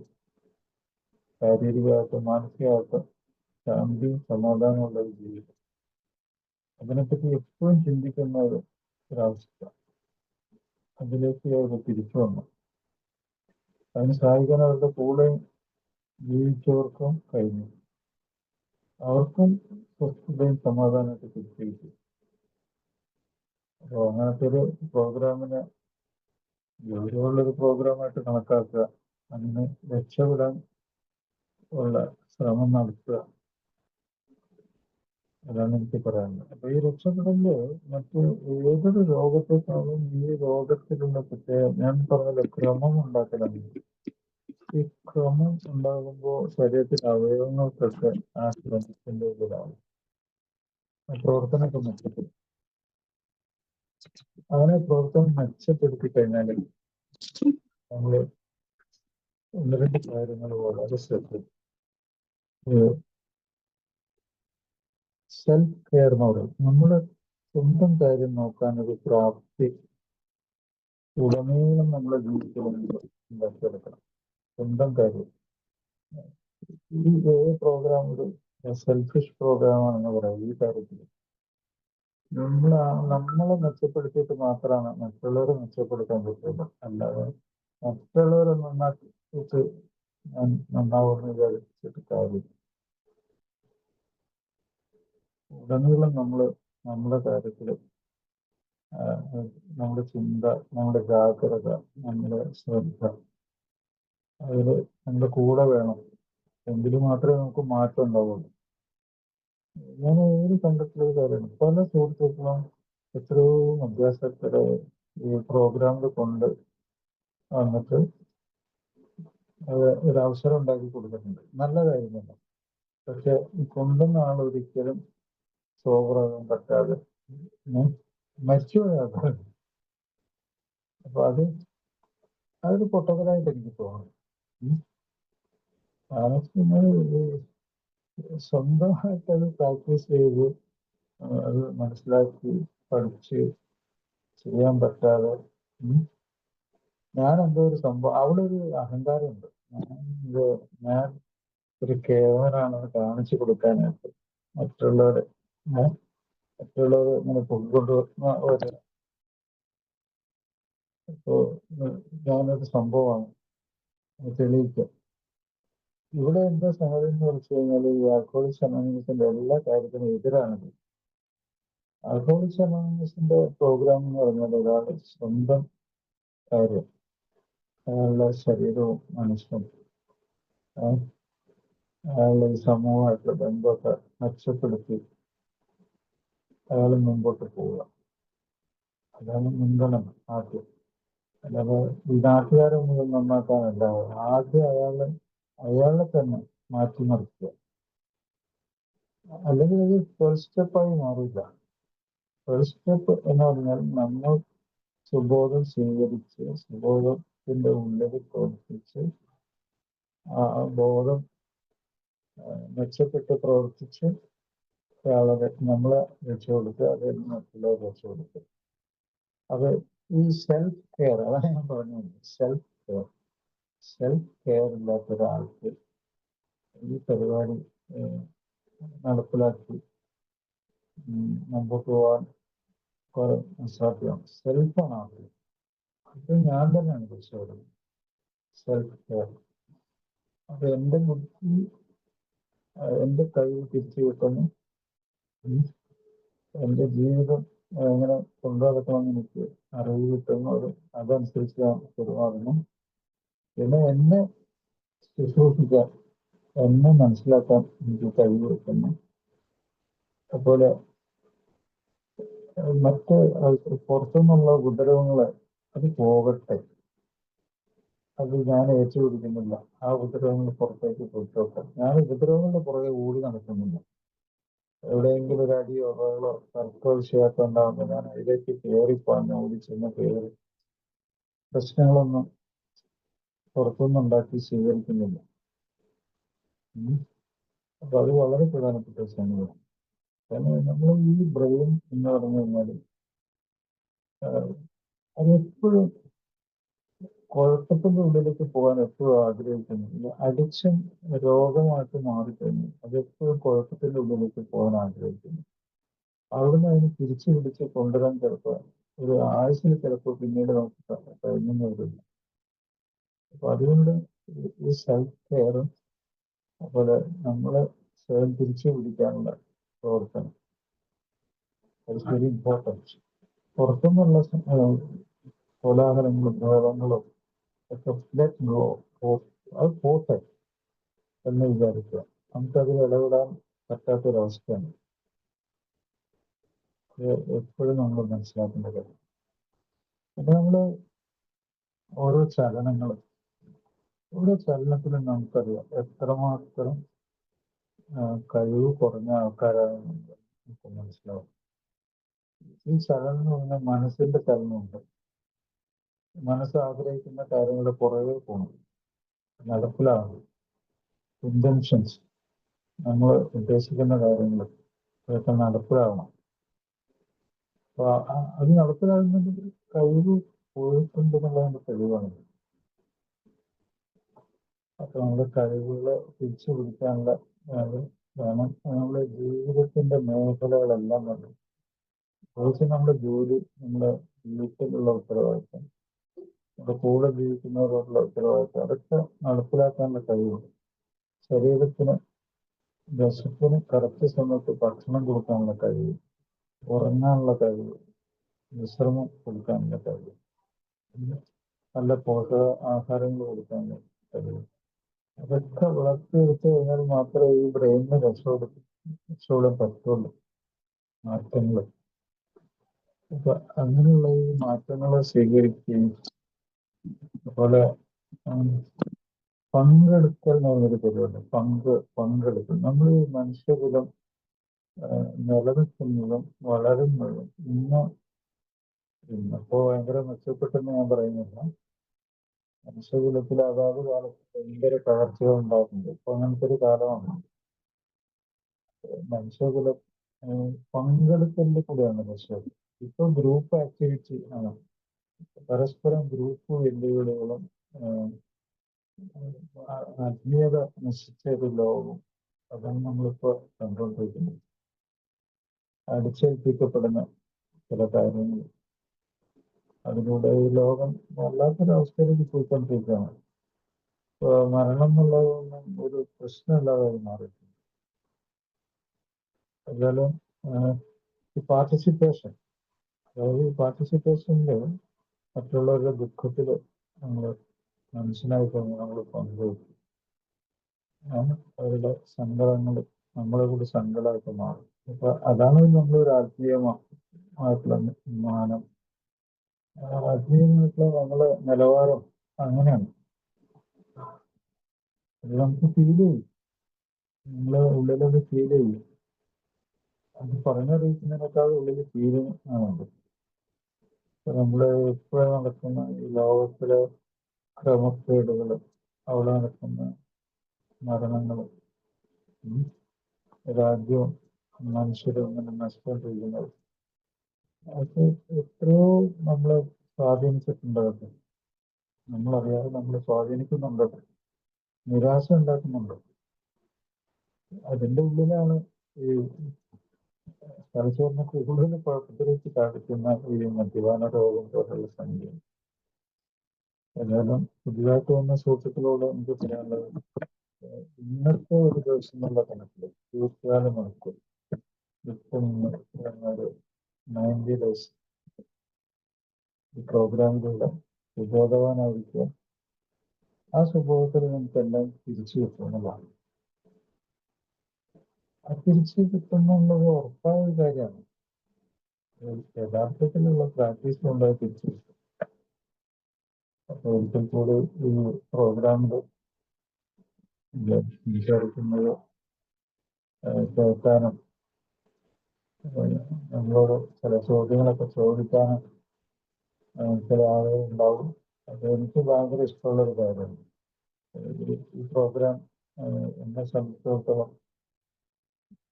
ശാരീരികമായിട്ട് മാനസികമായിട്ട് ശാന്തിയും സമാധാനമുള്ള ഒരു ജീവിതം. അതിനെപ്പറ്റി എപ്പോഴും ചിന്തിക്കുന്ന ഒരവസ്ഥ, അതിലേക്ക് അവർ തിരിച്ചു വന്നു. അതിന് സഹായിക്കാൻ അവരുടെ കൂടെ ജീവിച്ചവർക്കും കഴിഞ്ഞു. അവർക്കും സ്വസ്ഥതയും സമാധാനമൊക്കെ തിരിച്ചു കിട്ടി. അപ്പോൾ അങ്ങനത്തെ ഒരു പ്രോഗ്രാമിനെ ഗൗരവമുള്ളൊരു പ്രോഗ്രാമായിട്ട് കണക്കാക്കുക, അതിന് രക്ഷപ്പെടാൻ ഉള്ള ശ്രമം നടത്തുക, അതാണ് എനിക്ക് പറയാനുള്ളത്. അപ്പൊ ഈ രക്ഷപ്പെടല് മറ്റ് ഏതൊരു രോഗത്തെക്കാളും ഈ രോഗത്തിലുള്ള പ്രത്യേക ഞാൻ പറഞ്ഞല്ലോ ക്രമം ഉണ്ടാക്കലാണ്. ഈ ക്രമം ഉണ്ടാകുമ്പോൾ ശരീരത്തിലെ അവയവങ്ങൾക്കൊക്കെ ആ ക്രമത്തിന്റെ ഇതിലാണ് പ്രവർത്തനമൊക്കെ മെച്ചപ്പെടും. അങ്ങനെ പ്രവർത്തനം മെച്ചപ്പെടുത്തി കഴിഞ്ഞാൽ നമ്മള് ഒന്ന് രണ്ട് കാര്യങ്ങൾ വളരെ ശ്രദ്ധിക്കും. സെൽഫ് കെയർ എന്ന് പറയും. നമ്മള് സ്വന്തം കാര്യം നോക്കാനൊരു പ്രാപ്തി ഉടനീളം നമ്മളെ ജീവിതത്തിൽ ഉണ്ടാക്കിയെടുക്കണം. സ്വന്തം കാര്യം. ഈ പ്രോഗ്രാം ഒരു സെൽഫിഷ് പ്രോഗ്രാമാണെന്ന് പറയാം. ഈ കാര്യത്തിൽ നമ്മളെ മെച്ചപ്പെടുത്തിയിട്ട് മാത്രമാണ് മറ്റുള്ളവരെ മെച്ചപ്പെടുത്താൻ പറ്റുള്ളൂ. അല്ലാതെ മറ്റുള്ളവരെ നന്നാക്കിയിട്ട് നന്നാവുമെന്ന് വിചാരിച്ചിട്ട് കാര്യമില്ല. ഉടനീളം നമ്മുടെ കാര്യത്തിൽ നമ്മുടെ ചിന്ത, നമ്മുടെ ജാഗ്രത, നമ്മുടെ ശ്രദ്ധ അതിൽ നമ്മുടെ കൂടെ വേണം. എങ്കിൽ മാത്രമേ നമുക്ക് മാറ്റം ഉണ്ടാവുള്ളൂ. ഞാൻ ഏത് കണ്ടിട്ടുള്ള കാര്യമാണ്, പല സുഹൃത്തുക്കളും എത്രയോ അഭ്യാസത്തില് ഈ പ്രോഗ്രാമിൽ കൊണ്ട് വന്നിട്ട് ഒരു അവസരം ഉണ്ടാക്കി കൊടുത്തിട്ടുണ്ട്. നല്ല കാര്യമല്ല. പക്ഷെ കൊണ്ടുവന്ന ആൾ ഒരിക്കലും സോബറാകാൻ പറ്റാതെ മരിച്ചുപോയ. അപ്പൊ അതൊരു പൊട്ടക്കലായിട്ട് എനിക്ക് തോന്നുന്നു. സ്വന്തമായിട്ട് അത് പ്രാക്ടീസ് ചെയ്ത് അത് മനസ്സിലാക്കി പഠിച്ച് ചെയ്യാൻ പറ്റാതെ ഞാൻ എന്തോ ഒരു സംഭവം, അവിടെ ഒരു അഹങ്കാരമുണ്ട്. ഇത് ഞാൻ ഒരു കേവനാണെന്ന് കാണിച്ചു കൊടുക്കാനായിട്ട് മറ്റുള്ളവരെ ഏ, മറ്റുള്ളവർ ഇങ്ങനെ പൊക്കിക്കൊണ്ടുവരുന്ന ഒരു ഇപ്പോ ഞാനൊരു സംഭവമാണ് അത് തെളിയിക്കുക. ഇവിടെ എന്താ സംഗതി എന്ന് വെച്ച് കഴിഞ്ഞാൽ ഈ ആൽക്കഹോളിക്സ് അനോണിമസിന്റെ എല്ലാ കാര്യത്തിനും എതിരാണിത്. ആൽക്കഹോളിക്സ് അനോണിമസിന്റെ പ്രോഗ്രാം എന്ന് പറഞ്ഞാൽ ഒരാളുടെ സ്വന്തം കാര്യം, അയാളുടെ ശരീരവും മനസ്സും ആ, അയാളുടെ ഈ സമൂഹമായിട്ടുള്ള ബന്ധമൊക്കെ മെച്ചപ്പെടുത്തി അയാൾ മുമ്പോട്ട് പോവുക. അതാണ് മുൻഗണന ആദ്യം. അല്ലാതെ ഈ നാട്ടുകാരെ മുഴുവൻ നന്നാക്കാനല്ല, ആദ്യം അയാളെ തന്നെ മാറ്റി നിർത്തുക. അല്ലെങ്കിൽ അത് ഫസ്റ്റ് സ്റ്റെപ്പായി മാറില്ല. ഫസ്റ്റ് സ്റ്റെപ്പ് എന്ന് പറഞ്ഞാൽ നമ്മൾ സുബോധം സ്വീകരിച്ച് സുബോധത്തിന്റെ ഉള്ളിൽ പ്രവർത്തിച്ച് ആ ബോധം മെച്ചപ്പെട്ട് പ്രവർത്തിച്ച് ഒരാളെ നമ്മളെ രക്ഷപ്പെടുത്തുക, അത് മറ്റുള്ളവർ രക്ഷപ്പെടുത്തുക. അത് ഈ സെൽഫ് കെയർ, അതാണ് ഞാൻ പറഞ്ഞത്. സെൽഫ് കെയർ ഇല്ലാത്ത ഒരാൾക്ക് ഈ പരിപാടി നടപ്പിലാക്കി മുമ്പോട്ട് പോകാൻ കുറെ അസാധ്യമാണ്. സെൽഫാണ് ആദ്യം. ഇത് ഞാൻ തന്നെയാണ് രക്ഷപ്പെടുന്നത്. Self care. അപ്പൊ എന്റെ ബുദ്ധി, എന്റെ കഴിവ് തിരിച്ചു കിട്ടുന്നു, എന്റെ ജീവിതം എങ്ങനെ കൊണ്ടുനടക്കണമെന്ന് എനിക്ക് അറിവ് കിട്ടുന്നു, അതനുസരിച്ച് ഞാൻ പെരുമാറുന്നു. പിന്നെ എന്നെ ശുശ്രൂഷിക്കാൻ, എന്നെ മനസ്സിലാക്കാൻ എനിക്ക് കഴിവ് കിട്ടുന്നു. അതുപോലെ മറ്റ് പുറത്തുനിന്നുള്ള ഉപദ്രവങ്ങള് അത് പോകട്ടെ, അത് ഞാൻ ഏറ്റുപിടിക്കുന്നില്ല. ആ ഉപദ്രവങ്ങൾ പുറത്തേക്ക് പോയിക്കോട്ടെ. ഞാൻ ഉപദ്രവങ്ങളുടെ പുറകെ ഓടി നടക്കുന്നില്ല. എവിടെയെങ്കിലും ഒരു അടിയോ ബഹളോ തർക്കോ വിഷയമൊക്കെ ഉണ്ടാകുമ്പോൾ ഞാൻ അതിലേക്ക് കയറിപ്പാഞ്ഞ് ഓടി ചെന്ന് കയറി പ്രശ്നങ്ങളൊന്നും പുറത്തുനിന്ന് ഉണ്ടാക്കി സ്വീകരിക്കുന്നില്ല. അപ്പൊ അത് വളരെ പ്രധാനപ്പെട്ട സംഗതിയാണ്. കാരണം നമ്മൾ ഈ ബ്രെയിൻ എന്ന് പറഞ്ഞു കഴിഞ്ഞാൽ അതെപ്പോഴും കുഴപ്പത്തിന്റെ ഉള്ളിലേക്ക് പോകാൻ എപ്പോഴും ആഗ്രഹിക്കുന്നില്ല. അഡിക്ഷൻ രോഗമായിട്ട് മാറിക്കഴിഞ്ഞു അതെപ്പോഴും കുഴപ്പത്തിന്റെ ഉള്ളിലേക്ക് പോകാൻ ആഗ്രഹിക്കുന്നു. അവിടുന്ന് അതിന് തിരിച്ചു പിടിച്ച് കൊണ്ടുവരാൻ ചിലപ്പോൾ ഒരു ആയുസിൽ ചിലപ്പോൾ പിന്നീട് നമുക്ക് കഴിഞ്ഞെന്ന് വരില്ല. അപ്പൊ അതുകൊണ്ട് ഈ സെൽഫ് കെയറും അതുപോലെ നമ്മളെ സ്വയം തിരിച്ചു പിടിക്കാനുള്ള പ്രവർത്തനം, ഇറ്റ്സ് വെരി ഇമ്പോർട്ടൻറ്റ്. പുറത്തുനിന്നുള്ള കോലാഹലങ്ങളും രോഗങ്ങളും ഒക്കെ ലെറ്റ് ഗോ, അത് പോട്ടെ എന്ന് വിചാരിക്കുക. നമുക്കതിൽ ഇടപെടാൻ പറ്റാത്തൊരവസ്ഥയാണ്. എപ്പോഴും നമ്മൾ മനസ്സിലാക്കേണ്ട കാര്യം. പിന്നെ നമ്മൾ ഓരോ ചലനങ്ങളും, ഓരോ ചലനത്തിലും നമുക്കറിയാം എത്രമാത്രം കഴിവ് കുറഞ്ഞ ആൾക്കാരാണെന്ന് നമുക്ക് മനസ്സിലാവും. ഈ ചലനം എന്ന് പറഞ്ഞാൽ മനസ്സിന്റെ ചലനമുണ്ട്. മനസ്സ് ആഗ്രഹിക്കുന്ന കാര്യങ്ങളുടെ പുറകെ പോകണം, നടപ്പിലാവണം. ഇന്റൻഷൻസ്, നമ്മൾ ഉദ്ദേശിക്കുന്ന കാര്യങ്ങൾ അതൊക്കെ നടപ്പിലാവണം. അപ്പൊ അത് നടപ്പിലാകുന്നതിന് കഴിവ് പോയിട്ടുണ്ടെന്നുള്ളതിന്റെ തെളിവാണ്. അപ്പൊ നമ്മുടെ കഴിവുകളെ തിരിച്ചു പിടിക്കാനുള്ള വേണം. നമ്മുടെ ജീവിതത്തിന്റെ മേഖലകളെല്ലാം വേണം. പ്രത്യേകിച്ച് നമ്മുടെ ജോലി, നമ്മുടെ വീട്ടിലുള്ള ഉത്തരവാദിത്തം, നമ്മുടെ കൂടെ ജീവിക്കുന്നവരോടുള്ള ഉത്തരവാദിത്തം, അതൊക്കെ നടപ്പിലാക്കാനുള്ള കഴിവുണ്ട്. ശരീരത്തിന് വിശപ്പിന് കറക്റ്റ് സമയത്ത് ഭക്ഷണം കൊടുക്കാനുള്ള കഴിവ്, ഉറങ്ങാനുള്ള കഴിവ്, വിശ്രമം കൊടുക്കാനുള്ള കഴിവ്, നല്ല പോഷക ആഹാരങ്ങൾ കൊടുക്കാനുള്ള കഴിവ്, അതൊക്കെ വളർത്തിയെടുത്തു കഴിഞ്ഞാൽ മാത്രമേ ഈ ബ്രെയിനിന് രക്ഷപ്പെടാൻ പറ്റുള്ളൂ. മാറ്റങ്ങൾ. അപ്പൊ അങ്ങനെയുള്ള ഈ മാറ്റങ്ങളെ സ്വീകരിക്കുകയും അതുപോലെ പങ്കെടുക്കൽ എന്ന് പറഞ്ഞൊരു പരിപാടി, പങ്കെടുക്കൽ. നമ്മൾ ഈ മനുഷ്യകുലം നിലനിൽക്കുന്നതും വളരുന്നതും ഇന്നിപ്പോ ഭയങ്കര മെച്ചപ്പെട്ടെന്ന് ഞാൻ പറയുന്നില്ല. മനുഷ്യകുലത്തിൽ അതാത് കാലത്ത് ഭയങ്കര തകർച്ചകൾ ഉണ്ടാകുന്നുണ്ട്. ഇപ്പൊ അങ്ങനത്തെ ഒരു കാലമാണ്. മനുഷ്യകുലം പങ്കെടുക്കലിൽ കൂടെയാണ് മനുഷ്യർ. ഇപ്പൊ ഗ്രൂപ്പ് ആക്ടിവിറ്റി ആണ്. പരസ്പരം ഗ്രൂപ്പ് വെല്ലുവിളികളും ആത്മീയത നശിച്ച ഒരു ലോകം, അതാണ് നമ്മളിപ്പോൾ കണ്ടുകൊണ്ടിരിക്കുന്നത്. അടിച്ചേൽപ്പിക്കപ്പെടുന്ന ചില കാര്യങ്ങൾ, അതിലൂടെ ഈ ലോകം വല്ലാത്തൊരവസ്ഥയിലേക്ക് പോയിക്കൊണ്ടിരിക്കുകയാണ്. മരണം എന്നുള്ളതൊന്നും ഒരു പ്രശ്നമല്ലാതെ മാറിയിട്ടുണ്ട്. എന്തായാലും ഈ പാർട്ടിസിപ്പേഷൻ, അതായത് ഈ പാർട്ടിസിപ്പേഷനിൽ മറ്റുള്ളവരുടെ ദുഃഖത്തിൽ നമ്മൾ മനസ്സിലാക്കി നമ്മൾ പങ്കുവയ്ക്കും. അവരുടെ സങ്കടങ്ങൾ നമ്മളെ കൂടി സങ്കടമായിട്ട് മാറും. അപ്പൊ അതാണ് നമ്മളൊരു ആത്മീയമായിട്ടുള്ള മാനം, ആത്മീയമായിട്ടുള്ള നമ്മളെ നിലവാരം അങ്ങനെയാണ്. അത് നമുക്ക് ഫീൽ ചെയ്യും, നമ്മളെ ഉള്ളിലത് ഫീൽ ചെയ്യും. അത് പറഞ്ഞറിയിക്കുന്നതിനേക്കാൾ ഉള്ളിൽ ഫീലിംഗ് ആണുണ്ട്. നമ്മൾ എപ്പോഴും നടക്കുന്ന ഈ ലോകത്തിലെ ക്രമക്കേടുകൾ, അവിടെ നടക്കുന്ന മരണങ്ങൾ, രാജ്യവും മനുഷ്യരും ഇങ്ങനെ നശിച്ചുകൊണ്ടിരിക്കുന്നത്, അത് എത്രയോ നമ്മളെ സ്വാധീനിച്ചിട്ടുണ്ടാകട്ടെ, നമ്മളറിയാതെ നമ്മളെ സ്വാധീനിക്കുന്നുണ്ടോ, നിരാശ ഉണ്ടാക്കുന്നുണ്ടോ. അതിൻ്റെ ഉള്ളിലാണ് ഈ തലച്ചോറിനെ കൂടുതൽ കുഴപ്പത്തിലേക്ക് കാണിക്കുന്ന ഈ മദ്യപാന രോഗം പോലുള്ള സംഖ്യ. എന്നാലും പുതിയതായിട്ട് വന്ന സുഹൃത്തുക്കളോട് എനിക്ക് പറയാനുള്ളത്, ഇന്നത്തെ ഒരു ദിവസം എന്നുള്ള കണക്കിൽ 24 മണിക്കൂർ, ഇപ്പം 90 ഡേയ്സ് ഈ പ്രോഗ്രാമിലൂടെ സുബോധവാനായിരിക്കുക. ആ സുബോധത്തിൽ നമുക്കെല്ലാം തിരിച്ചു കിട്ടുന്നതാണ്. ആ തിരിച്ചു കിട്ടുന്നുള്ളത് ഉറപ്പായ ഒരു കാര്യമാണ്. യഥാർത്ഥത്തിലുള്ള പ്രാക്ടീസ് കൊണ്ട് തിരിച്ചു കിട്ടും. അപ്പോൾ ഒരിക്കൽ കൂടി ഈ പ്രോഗ്രാമിൽ സംസാരിക്കുന്നത് കേൾക്കാനും നമ്മളോട് ചില ചോദ്യങ്ങളൊക്കെ ചോദിക്കാനും ചില ആളുകൾ ഉണ്ടാവും. അത് എനിക്ക് ഭയങ്കര ഇഷ്ടമുള്ളൊരു കാര്യമാണ്. ഈ പ്രോഗ്രാം എന്നെ സംബന്ധിച്ചിടത്തോളം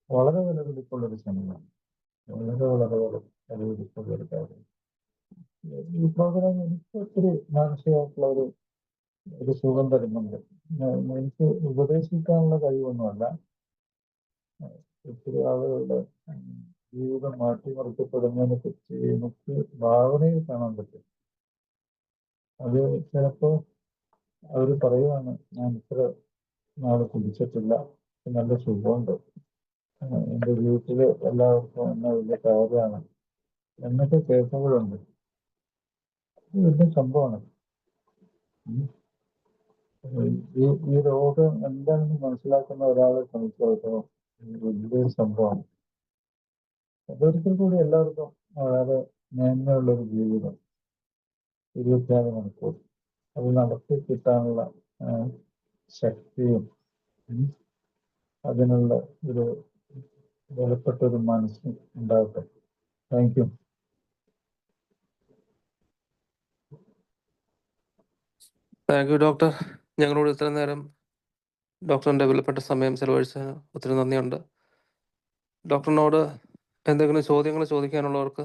വളരെ വിലപിടിപ്പുള്ളൊരു സമയമാണ്. വളരെ വളരെ വിലപിടിപ്പുള്ളൊരു കാര്യം. ഈ പ്രോഗ്രാം എനിക്ക് ഒത്തിരി മാനസികമായിട്ടുള്ള ഒരു സുഖം തരുന്നുണ്ട്. എനിക്ക് ഉപദേശിക്കാനുള്ള കഴിവൊന്നുമല്ല, ഒത്തിരി ആളുകളുടെ ജീവിതം മാറ്റിമറിക്കപ്പെടുന്നതിനെ പറ്റി എനിക്ക് ഭാവനയിൽ കാണാൻ പറ്റും. അത് ചിലപ്പോൾ അവർ പറയുവാണ്, ഞാൻ ഇത്ര നാൾ കുടിച്ചിട്ടില്ല, നല്ല സുഖമുണ്ട്, എൻ്റെ വീട്ടിൽ എല്ലാവർക്കും എന്നെ വലിയ കാര്യമാണ് എന്നൊക്കെ കേൾക്കുമ്പോഴുണ്ട്. വലിയ സംഭവമാണ്. ഈ രോഗം എന്താണെന്ന് മനസ്സിലാക്കുന്ന ഒരാളെ സംബന്ധിച്ചിടത്തോളം വലിയൊരു സംഭവമാണ്. അതൊരിക്കൽ കൂടി എല്ലാവർക്കും വളരെ മേന്മയുള്ളൊരു ജീവിതം 24 മണിക്കൂർ അത് നടത്തി കിട്ടാനുള്ള ശക്തിയും അതിനുള്ള ഒരു വിലപ്പെട്ടൊരു മനസ്സും ഉണ്ടാകട്ടെ. Thank you. Thank you doctor. ഞങ്ങളോട് ഇത്ര നേരം ഡോക്ടറിൻ്റെ വിലപ്പെട്ട സമയം ചെലവഴിച്ചതിന് ഒത്തിരി നന്ദിയുണ്ട്. ഡോക്ടറിനോട് എന്തെങ്കിലും ചോദ്യങ്ങൾ ചോദിക്കാനുള്ളവർക്ക്